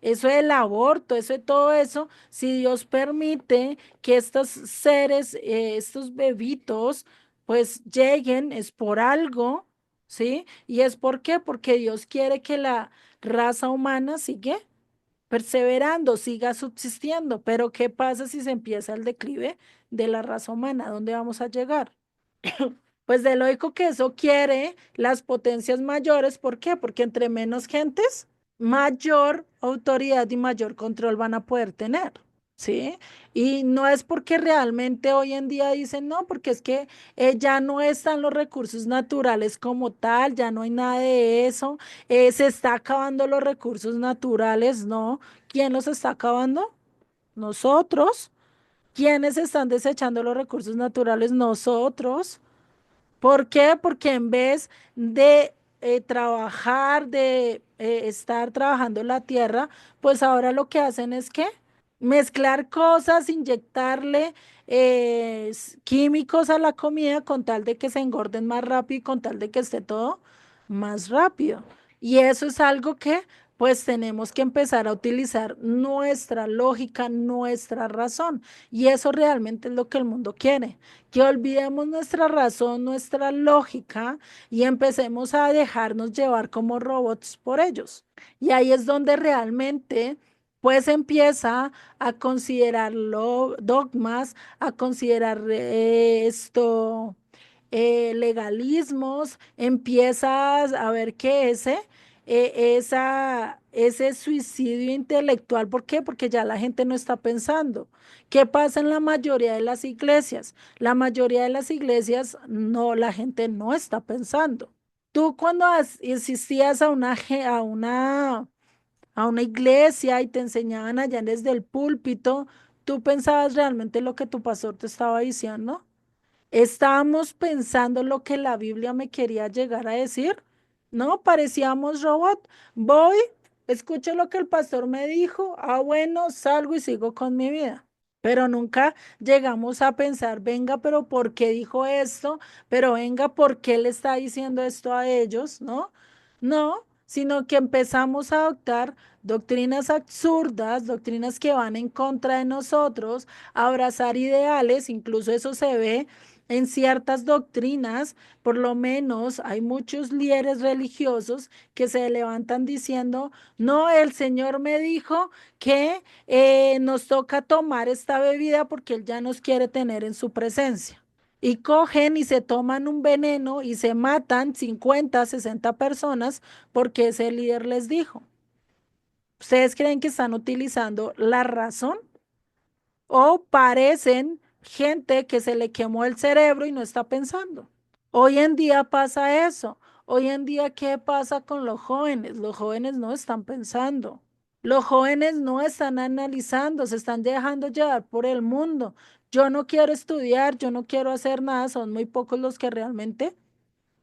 Eso del aborto, eso de todo eso, si Dios permite que estos seres, estos bebitos, pues lleguen, es por algo, ¿sí? ¿Y es por qué? Porque Dios quiere que la raza humana sigue perseverando, siga subsistiendo. Pero ¿qué pasa si se empieza el declive de la raza humana? ¿A dónde vamos a llegar? Pues de lógico que eso quiere las potencias mayores. ¿Por qué? Porque entre menos gentes, mayor autoridad y mayor control van a poder tener. ¿Sí? Y no es porque realmente hoy en día dicen, no, porque es que ya no están los recursos naturales como tal, ya no hay nada de eso, se está acabando los recursos naturales, no. ¿Quién los está acabando? Nosotros. ¿Quiénes están desechando los recursos naturales? Nosotros. ¿Por qué? Porque en vez de trabajar, de estar trabajando la tierra, pues ahora lo que hacen es que mezclar cosas, inyectarle químicos a la comida con tal de que se engorden más rápido y con tal de que esté todo más rápido. Y eso es algo que pues tenemos que empezar a utilizar nuestra lógica, nuestra razón. Y eso realmente es lo que el mundo quiere, que olvidemos nuestra razón, nuestra lógica y empecemos a dejarnos llevar como robots por ellos. Y ahí es donde realmente pues empieza a considerar dogmas, a considerar legalismos, empiezas a ver que ese suicidio intelectual, ¿por qué? Porque ya la gente no está pensando. ¿Qué pasa en la mayoría de las iglesias? La mayoría de las iglesias, no, la gente no está pensando. Tú cuando asistías a una iglesia y te enseñaban allá desde el púlpito, ¿tú pensabas realmente lo que tu pastor te estaba diciendo? ¿Estábamos pensando lo que la Biblia me quería llegar a decir? No, parecíamos robot. Voy, escucho lo que el pastor me dijo, bueno, salgo y sigo con mi vida. Pero nunca llegamos a pensar, venga, pero ¿por qué dijo esto? Pero venga, ¿por qué le está diciendo esto a ellos? ¿No? No, sino que empezamos a adoptar doctrinas absurdas, doctrinas que van en contra de nosotros, a abrazar ideales, incluso eso se ve en ciertas doctrinas. Por lo menos hay muchos líderes religiosos que se levantan diciendo, no, el Señor me dijo que nos toca tomar esta bebida porque Él ya nos quiere tener en su presencia. Y cogen y se toman un veneno y se matan 50, 60 personas porque ese líder les dijo. ¿Ustedes creen que están utilizando la razón o parecen gente que se le quemó el cerebro y no está pensando? Hoy en día pasa eso. Hoy en día, ¿qué pasa con los jóvenes? Los jóvenes no están pensando. Los jóvenes no están analizando, se están dejando llevar por el mundo. Yo no quiero estudiar, yo no quiero hacer nada, son muy pocos los que realmente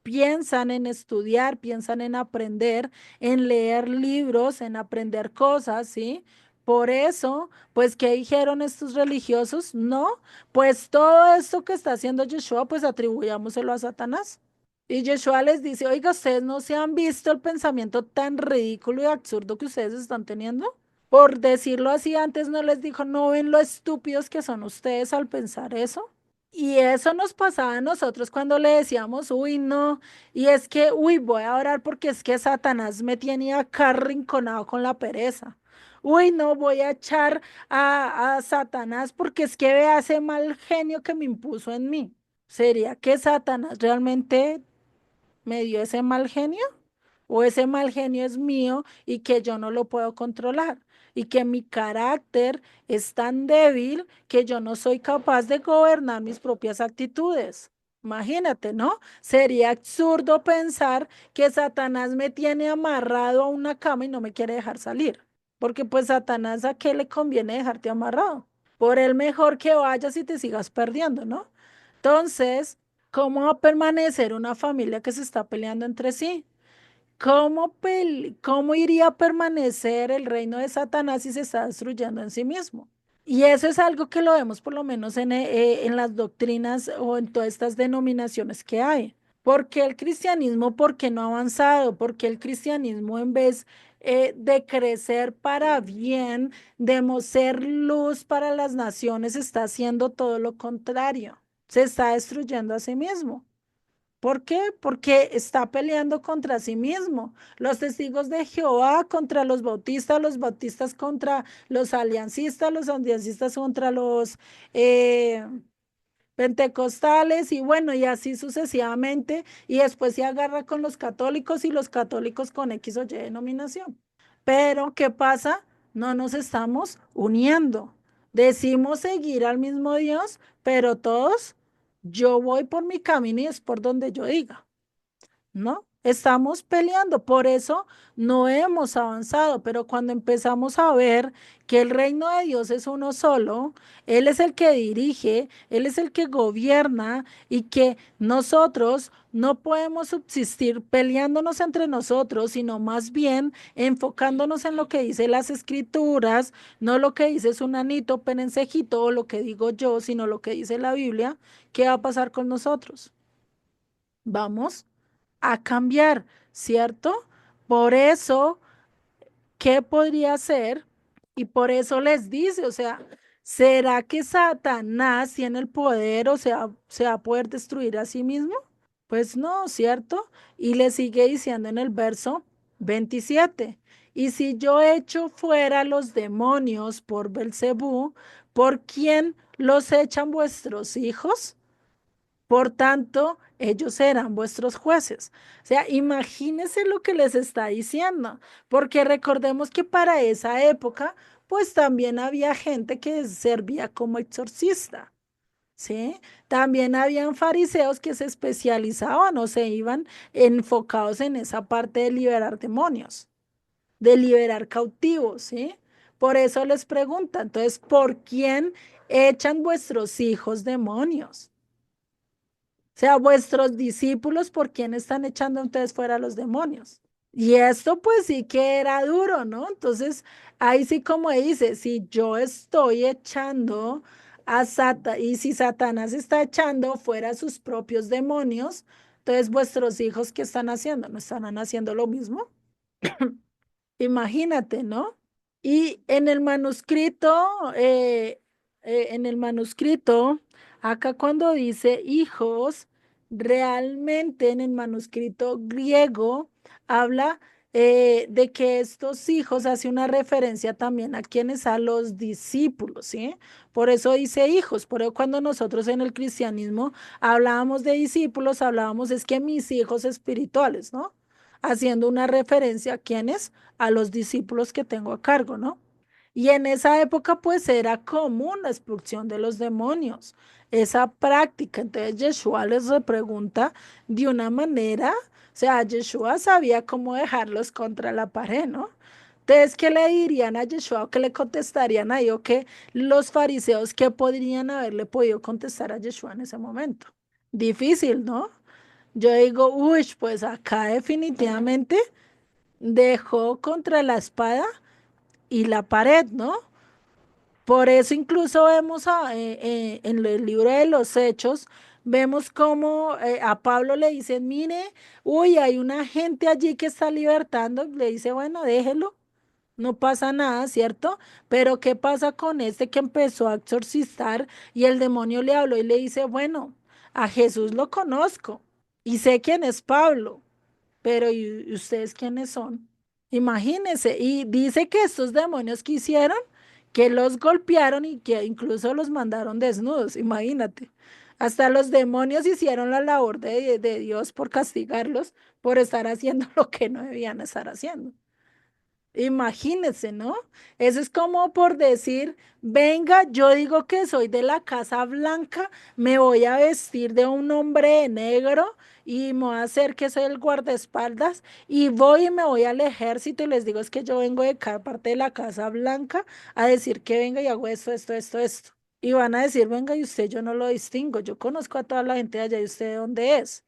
piensan en estudiar, piensan en aprender, en leer libros, en aprender cosas, ¿sí? Por eso, pues, ¿qué dijeron estos religiosos? No, pues todo esto que está haciendo Yeshua, pues atribuyámoselo a Satanás. Y Yeshua les dice, oiga, ¿ustedes no se han visto el pensamiento tan ridículo y absurdo que ustedes están teniendo? Por decirlo así, antes no les dijo, ¿no ven lo estúpidos que son ustedes al pensar eso? Y eso nos pasaba a nosotros cuando le decíamos, uy, no, y es que, uy, voy a orar porque es que Satanás me tiene acá arrinconado con la pereza. Uy, no, voy a echar a Satanás porque es que vea ese mal genio que me impuso en mí. ¿Sería que Satanás realmente me dio ese mal genio? ¿O ese mal genio es mío y que yo no lo puedo controlar? Y que mi carácter es tan débil que yo no soy capaz de gobernar mis propias actitudes. Imagínate, ¿no? Sería absurdo pensar que Satanás me tiene amarrado a una cama y no me quiere dejar salir. Porque pues Satanás, ¿a qué le conviene dejarte amarrado? Por él mejor que vayas y te sigas perdiendo, ¿no? Entonces, ¿cómo va a permanecer una familia que se está peleando entre sí? ¿Cómo iría a permanecer el reino de Satanás si se está destruyendo en sí mismo? Y eso es algo que lo vemos por lo menos en las doctrinas o en todas estas denominaciones que hay. ¿Por qué el cristianismo, por qué no ha avanzado? ¿Por qué el cristianismo en vez de crecer para bien, de ser luz para las naciones, está haciendo todo lo contrario? Se está destruyendo a sí mismo. ¿Por qué? Porque está peleando contra sí mismo. Los testigos de Jehová contra los bautistas contra los aliancistas contra los eh, pentecostales y bueno, y así sucesivamente. Y después se agarra con los católicos y los católicos con X o Y denominación. Pero, ¿qué pasa? No nos estamos uniendo. Decimos seguir al mismo Dios, pero todos, yo voy por mi camino y es por donde yo diga. ¿No? Estamos peleando, por eso no hemos avanzado, pero cuando empezamos a ver que el reino de Dios es uno solo, Él es el que dirige, Él es el que gobierna y que nosotros no podemos subsistir peleándonos entre nosotros, sino más bien enfocándonos en lo que dice las escrituras, no lo que dice Sunanito, Perencejito o lo que digo yo, sino lo que dice la Biblia. ¿Qué va a pasar con nosotros? Vamos a cambiar, ¿cierto? Por eso, ¿qué podría ser? Y por eso les dice, o sea, ¿será que Satanás tiene el poder, o sea, se va a poder destruir a sí mismo? Pues no, ¿cierto? Y le sigue diciendo en el verso 27, y si yo echo fuera los demonios por Belcebú, ¿por quién los echan vuestros hijos? Por tanto, ellos serán vuestros jueces. O sea, imagínense lo que les está diciendo, porque recordemos que para esa época, pues también había gente que servía como exorcista, ¿sí? También habían fariseos que se especializaban o se iban enfocados en esa parte de liberar demonios, de liberar cautivos, ¿sí? Por eso les pregunta, entonces, ¿por quién echan vuestros hijos demonios? O sea, vuestros discípulos, ¿por quién están echando ustedes fuera los demonios? Y esto pues sí que era duro, ¿no? Entonces, ahí sí como dice, si yo estoy echando a Satanás, y si Satanás está echando fuera sus propios demonios, entonces vuestros hijos, ¿qué están haciendo? ¿No están haciendo lo mismo? Imagínate, ¿no? Y en el manuscrito, acá cuando dice hijos, realmente en el manuscrito griego habla de que estos hijos hace una referencia también a quienes, a los discípulos, ¿sí? Por eso dice hijos, por eso cuando nosotros en el cristianismo hablábamos de discípulos, hablábamos es que mis hijos espirituales, ¿no? Haciendo una referencia a quienes, a los discípulos que tengo a cargo, ¿no? Y en esa época pues era común la expulsión de los demonios, esa práctica. Entonces Yeshua les repregunta de una manera, o sea, Yeshua sabía cómo dejarlos contra la pared, ¿no? Entonces, ¿qué le dirían a Yeshua o qué le contestarían a ellos que los fariseos que podrían haberle podido contestar a Yeshua en ese momento? Difícil, ¿no? Yo digo, uy, pues acá definitivamente dejó contra la espada y la pared, ¿no? Por eso incluso vemos en el libro de los Hechos, vemos cómo a Pablo le dicen, mire, uy, hay una gente allí que está libertando, le dice, bueno, déjelo, no pasa nada, ¿cierto? Pero ¿qué pasa con este que empezó a exorcistar y el demonio le habló y le dice, bueno, a Jesús lo conozco y sé quién es Pablo, pero ¿y ustedes quiénes son? Imagínense, y dice que estos demonios que hicieron, que los golpearon y que incluso los mandaron desnudos, imagínate. Hasta los demonios hicieron la labor de Dios por castigarlos por estar haciendo lo que no debían estar haciendo. Imagínense, ¿no? Eso es como por decir, venga, yo digo que soy de la Casa Blanca, me voy a vestir de un hombre de negro y me voy a hacer que soy el guardaespaldas y voy y me voy al ejército y les digo es que yo vengo de cada parte de la Casa Blanca a decir que venga y hago esto, esto, esto, esto. Y van a decir, venga, y usted yo no lo distingo, yo conozco a toda la gente de allá y usted de dónde es.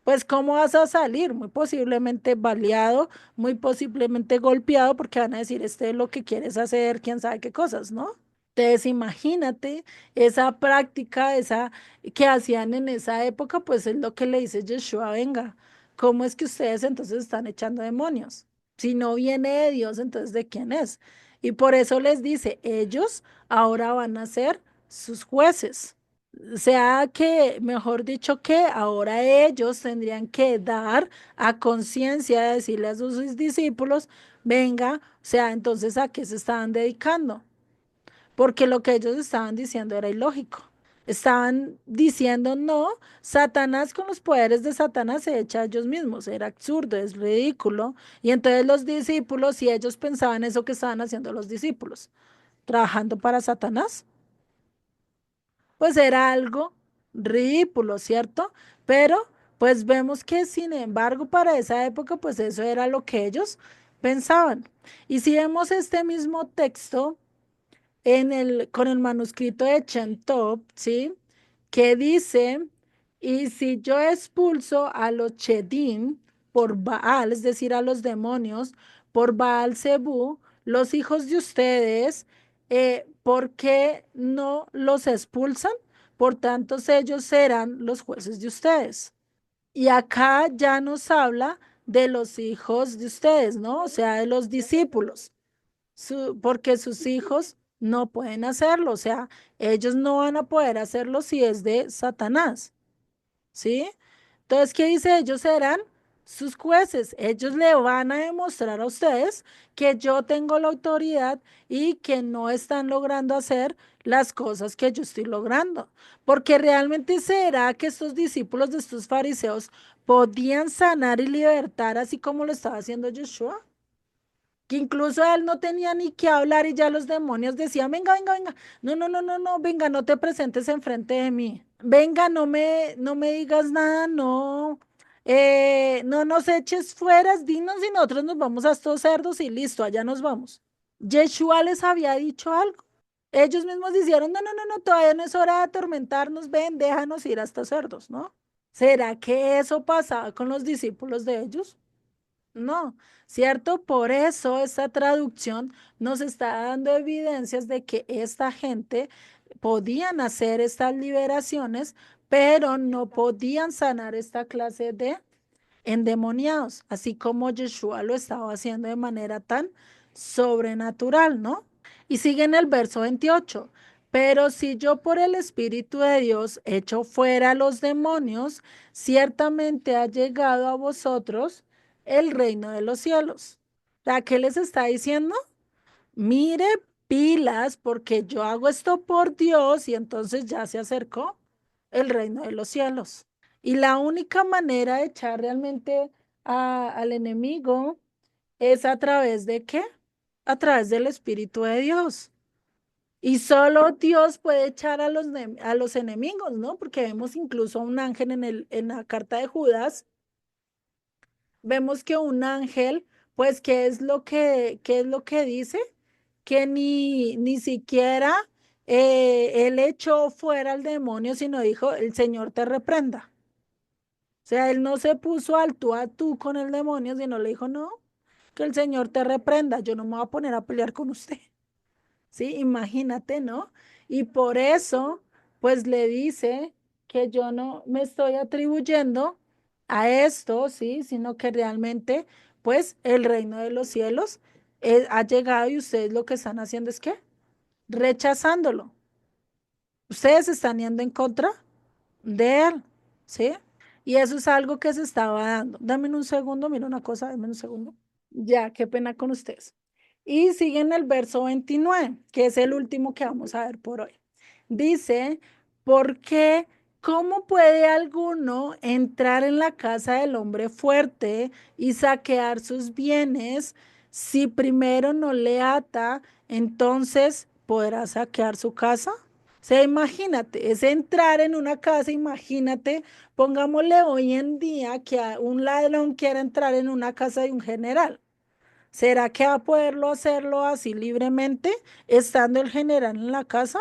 Pues, ¿cómo vas a salir? Muy posiblemente baleado, muy posiblemente golpeado, porque van a decir, este es lo que quieres hacer, quién sabe qué cosas, ¿no? Entonces, imagínate esa práctica, esa que hacían en esa época, pues es lo que le dice Yeshua, venga, ¿cómo es que ustedes entonces están echando demonios? Si no viene de Dios, entonces ¿de quién es? Y por eso les dice, ellos ahora van a ser sus jueces. O sea que, mejor dicho, que ahora ellos tendrían que dar a conciencia de decirle a sus discípulos, venga, o sea, entonces ¿a qué se estaban dedicando? Porque lo que ellos estaban diciendo era ilógico. Estaban diciendo, no, Satanás con los poderes de Satanás se echa a ellos mismos. Era absurdo, es ridículo. Y entonces los discípulos, si ellos pensaban eso que estaban haciendo los discípulos, trabajando para Satanás, pues era algo ridículo, ¿cierto? Pero pues vemos que sin embargo para esa época pues eso era lo que ellos pensaban. Y si vemos este mismo texto con el manuscrito de Chantop, ¿sí? Que dice, y si yo expulso a los Chedim por Baal, es decir, a los demonios, por Baal Zebú, los hijos de ustedes, ¿por qué no los expulsan? Por tanto, ellos serán los jueces de ustedes. Y acá ya nos habla de los hijos de ustedes, ¿no? O sea, de los discípulos porque sus hijos no pueden hacerlo, o sea, ellos no van a poder hacerlo si es de Satanás, ¿sí? Entonces, ¿qué dice? Ellos serán sus jueces, ellos le van a demostrar a ustedes que yo tengo la autoridad y que no están logrando hacer las cosas que yo estoy logrando, porque realmente será que estos discípulos de estos fariseos podían sanar y libertar así como lo estaba haciendo Yeshua, que incluso él no tenía ni que hablar y ya los demonios decían, venga, venga, venga, no, no, no, no, no, venga, no te presentes enfrente de mí, venga, no me digas nada, no, no nos eches fuera, dinos y nosotros nos vamos a estos cerdos y listo, allá nos vamos. Yeshua les había dicho algo. Ellos mismos dijeron, no, no, no, no, todavía no es hora de atormentarnos, ven, déjanos ir a estos cerdos, ¿no? ¿Será que eso pasaba con los discípulos de ellos? No, ¿cierto? Por eso esta traducción nos está dando evidencias de que esta gente podían hacer estas liberaciones, pero no podían sanar esta clase de endemoniados, así como Yeshua lo estaba haciendo de manera tan sobrenatural, ¿no? Y sigue en el verso 28. Pero si yo por el Espíritu de Dios echo fuera a los demonios, ciertamente ha llegado a vosotros el reino de los cielos. ¿A qué les está diciendo? Mire, pilas, porque yo hago esto por Dios y entonces ya se acercó el reino de los cielos. Y la única manera de echar realmente al enemigo es a través de qué? A través del Espíritu de Dios. Y solo Dios puede echar a los enemigos, ¿no? Porque vemos incluso un ángel en la carta de Judas, vemos que un ángel, pues, qué es lo que dice? Que ni siquiera él echó fuera al demonio, sino dijo, el Señor te reprenda. O sea, él no se puso al tú a tú con el demonio, sino le dijo, no, que el Señor te reprenda, yo no me voy a poner a pelear con usted. Sí, imagínate, ¿no? Y por eso, pues le dice que yo no me estoy atribuyendo a esto, sí, sino que realmente, pues el reino de los cielos ha llegado y ustedes lo que están haciendo es ¿qué? Rechazándolo. Ustedes están yendo en contra de él, ¿sí? Y eso es algo que se estaba dando. Dame un segundo, mira una cosa, dame un segundo. Ya, qué pena con ustedes. Y sigue en el verso 29, que es el último que vamos a ver por hoy. Dice, porque ¿cómo puede alguno entrar en la casa del hombre fuerte y saquear sus bienes si primero no le ata, entonces podrá saquear su casa? O sea, imagínate, es entrar en una casa, imagínate, pongámosle hoy en día que un ladrón quiera entrar en una casa de un general. ¿Será que va a poderlo hacerlo así libremente, estando el general en la casa?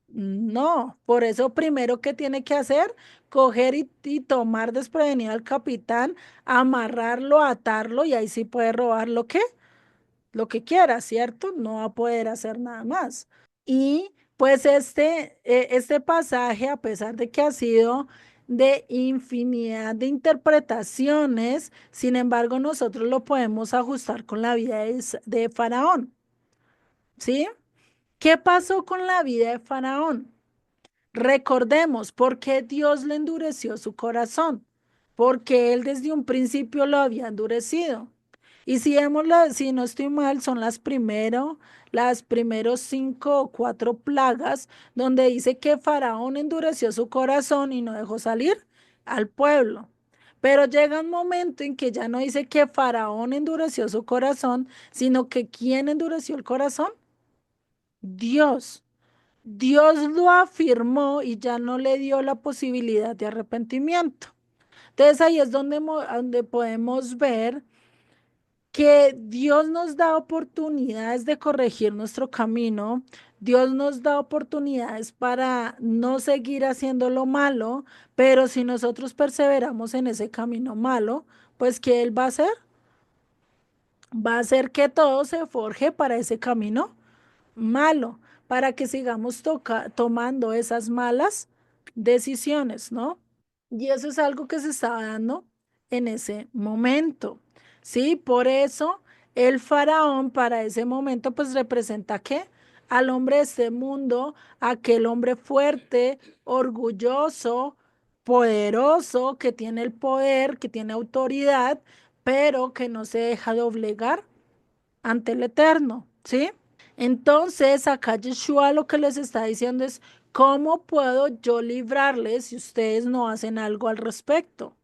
No, por eso primero que tiene que hacer, coger y tomar desprevenido al capitán, amarrarlo, atarlo y ahí sí puede robar lo que quiera, ¿cierto? No va a poder hacer nada más. Y pues este pasaje, a pesar de que ha sido de infinidad de interpretaciones, sin embargo, nosotros lo podemos ajustar con la vida de Faraón, ¿sí? ¿Qué pasó con la vida de Faraón? Recordemos por qué Dios le endureció su corazón, porque él desde un principio lo había endurecido. Y si vemos si no estoy mal, son las primeros 5 o 4 plagas, donde dice que Faraón endureció su corazón y no dejó salir al pueblo. Pero llega un momento en que ya no dice que Faraón endureció su corazón, sino que ¿quién endureció el corazón? Dios. Dios lo afirmó y ya no le dio la posibilidad de arrepentimiento. Entonces ahí es donde podemos ver que Dios nos da oportunidades de corregir nuestro camino. Dios nos da oportunidades para no seguir haciendo lo malo, pero si nosotros perseveramos en ese camino malo, pues ¿qué Él va a hacer? Va a hacer que todo se forje para ese camino malo, para que sigamos tomando esas malas decisiones, ¿no? Y eso es algo que se estaba dando en ese momento, ¿sí? Por eso el faraón para ese momento pues representa ¿qué? Al hombre de este mundo, aquel hombre fuerte, orgulloso, poderoso, que tiene el poder, que tiene autoridad, pero que no se deja doblegar ante el Eterno, ¿sí? Entonces, acá Yeshua lo que les está diciendo es, ¿cómo puedo yo librarles si ustedes no hacen algo al respecto?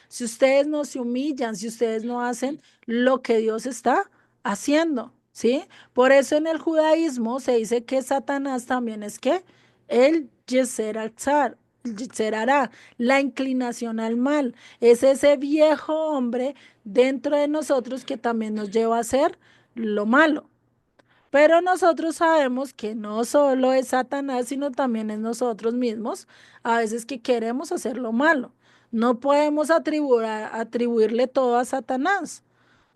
Si ustedes no se humillan, si ustedes no hacen lo que Dios está haciendo, ¿sí? Por eso en el judaísmo se dice que Satanás también es que el Yeser Atzar, el Yetzer Hará, la inclinación al mal. Es ese viejo hombre dentro de nosotros que también nos lleva a hacer lo malo. Pero nosotros sabemos que no solo es Satanás, sino también es nosotros mismos, a veces que queremos hacer lo malo. No podemos atribuirle todo a Satanás,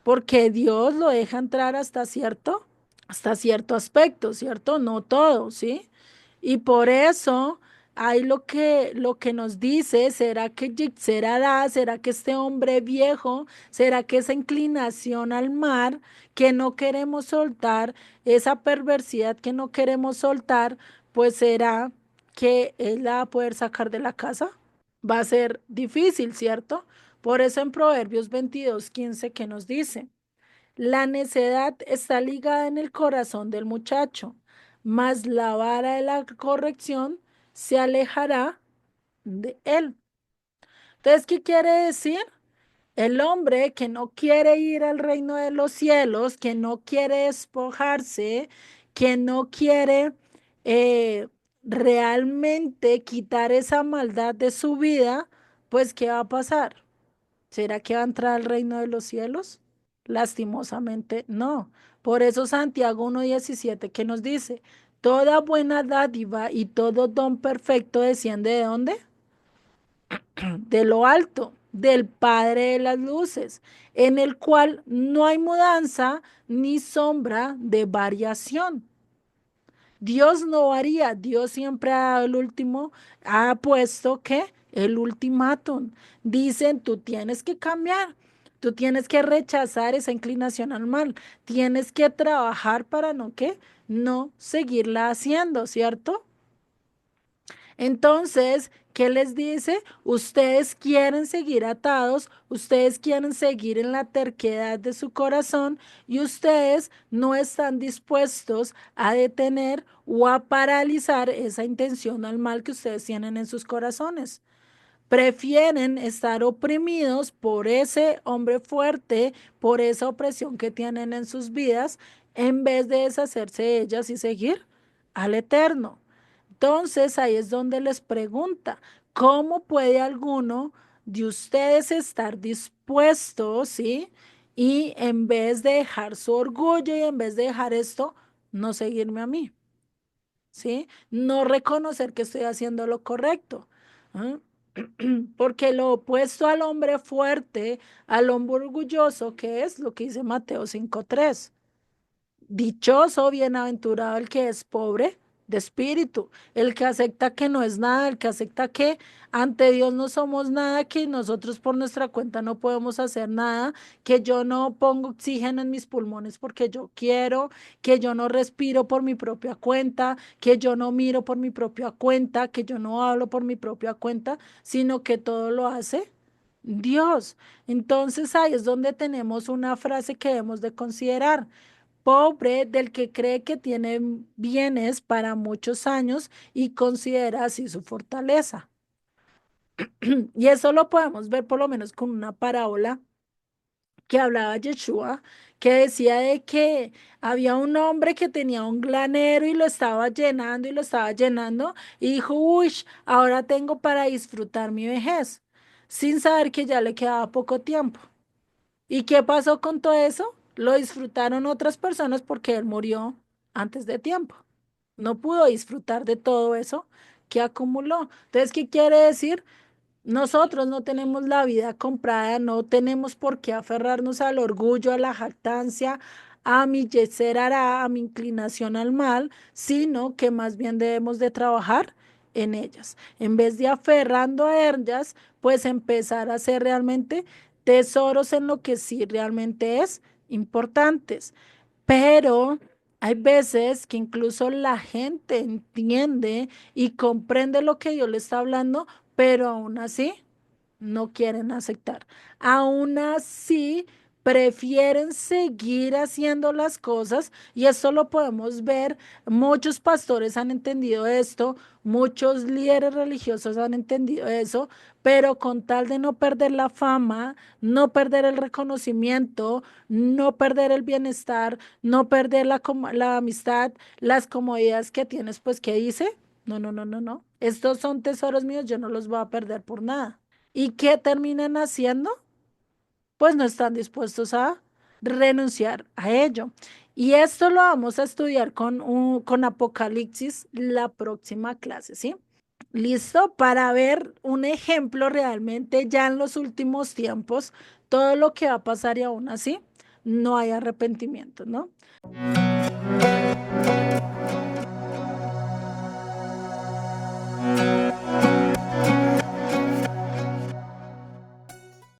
porque Dios lo deja entrar hasta cierto aspecto, ¿cierto? No todo, ¿sí? Y por eso hay lo que nos dice, ¿será que Yetzer Hará, será que este hombre viejo, será que esa inclinación al mar que no queremos soltar, esa perversidad que no queremos soltar, pues será que él la va a poder sacar de la casa? Va a ser difícil, ¿cierto? Por eso en Proverbios 22:15 que nos dice, la necedad está ligada en el corazón del muchacho, mas la vara de la corrección se alejará de él. Entonces, ¿qué quiere decir? El hombre que no quiere ir al reino de los cielos, que no quiere despojarse, que no quiere realmente quitar esa maldad de su vida, pues ¿qué va a pasar? ¿Será que va a entrar al reino de los cielos? Lastimosamente no. Por eso Santiago 1:17 que nos dice, toda buena dádiva y todo don perfecto desciende ¿de dónde? De lo alto, del Padre de las luces, en el cual no hay mudanza ni sombra de variación. Dios no varía, Dios siempre ha dado el último, ha puesto que el ultimátum. Dicen, tú tienes que cambiar, tú tienes que rechazar esa inclinación al mal, tienes que trabajar para no que no seguirla haciendo, ¿cierto? Entonces, ¿qué les dice? Ustedes quieren seguir atados, ustedes quieren seguir en la terquedad de su corazón y ustedes no están dispuestos a detener o a paralizar esa intención al mal que ustedes tienen en sus corazones. Prefieren estar oprimidos por ese hombre fuerte, por esa opresión que tienen en sus vidas, en vez de deshacerse de ellas y seguir al Eterno. Entonces ahí es donde les pregunta, ¿cómo puede alguno de ustedes estar dispuestos, sí? Y en vez de dejar su orgullo y en vez de dejar esto, no seguirme a mí, ¿sí? No reconocer que estoy haciendo lo correcto. ¿Ah? Porque lo opuesto al hombre fuerte, al hombre orgulloso, que es lo que dice Mateo 5:3. Dichoso, bienaventurado el que es pobre de espíritu, el que acepta que no es nada, el que acepta que ante Dios no somos nada, que nosotros por nuestra cuenta no podemos hacer nada, que yo no pongo oxígeno en mis pulmones porque yo quiero, que yo no respiro por mi propia cuenta, que yo no miro por mi propia cuenta, que yo no hablo por mi propia cuenta, sino que todo lo hace Dios. Entonces ahí es donde tenemos una frase que debemos de considerar. Pobre del que cree que tiene bienes para muchos años y considera así su fortaleza. Y eso lo podemos ver por lo menos con una parábola que hablaba Yeshua, que decía de que había un hombre que tenía un granero y lo estaba llenando y lo estaba llenando y dijo, uy, ahora tengo para disfrutar mi vejez, sin saber que ya le quedaba poco tiempo. ¿Y qué pasó con todo eso? Lo disfrutaron otras personas porque él murió antes de tiempo. No pudo disfrutar de todo eso que acumuló. Entonces, ¿qué quiere decir? Nosotros no tenemos la vida comprada, no tenemos por qué aferrarnos al orgullo, a la jactancia, a mi yeser hará, a mi inclinación al mal, sino que más bien debemos de trabajar en ellas. En vez de aferrando a ellas, pues empezar a hacer realmente tesoros en lo que sí realmente es importantes. Pero hay veces que incluso la gente entiende y comprende lo que Dios le está hablando, pero aún así no quieren aceptar. Aún así prefieren seguir haciendo las cosas y esto lo podemos ver. Muchos pastores han entendido esto, muchos líderes religiosos han entendido eso, pero con tal de no perder la fama, no perder el reconocimiento, no perder el bienestar, no perder la amistad, las comodidades que tienes, pues, ¿qué dice? No, no, no, no, no. Estos son tesoros míos, yo no los voy a perder por nada. ¿Y qué terminan haciendo? Pues no están dispuestos a renunciar a ello. Y esto lo vamos a estudiar con Apocalipsis la próxima clase, ¿sí? Listo, para ver un ejemplo realmente ya en los últimos tiempos, todo lo que va a pasar y aún así no hay arrepentimiento, ¿no?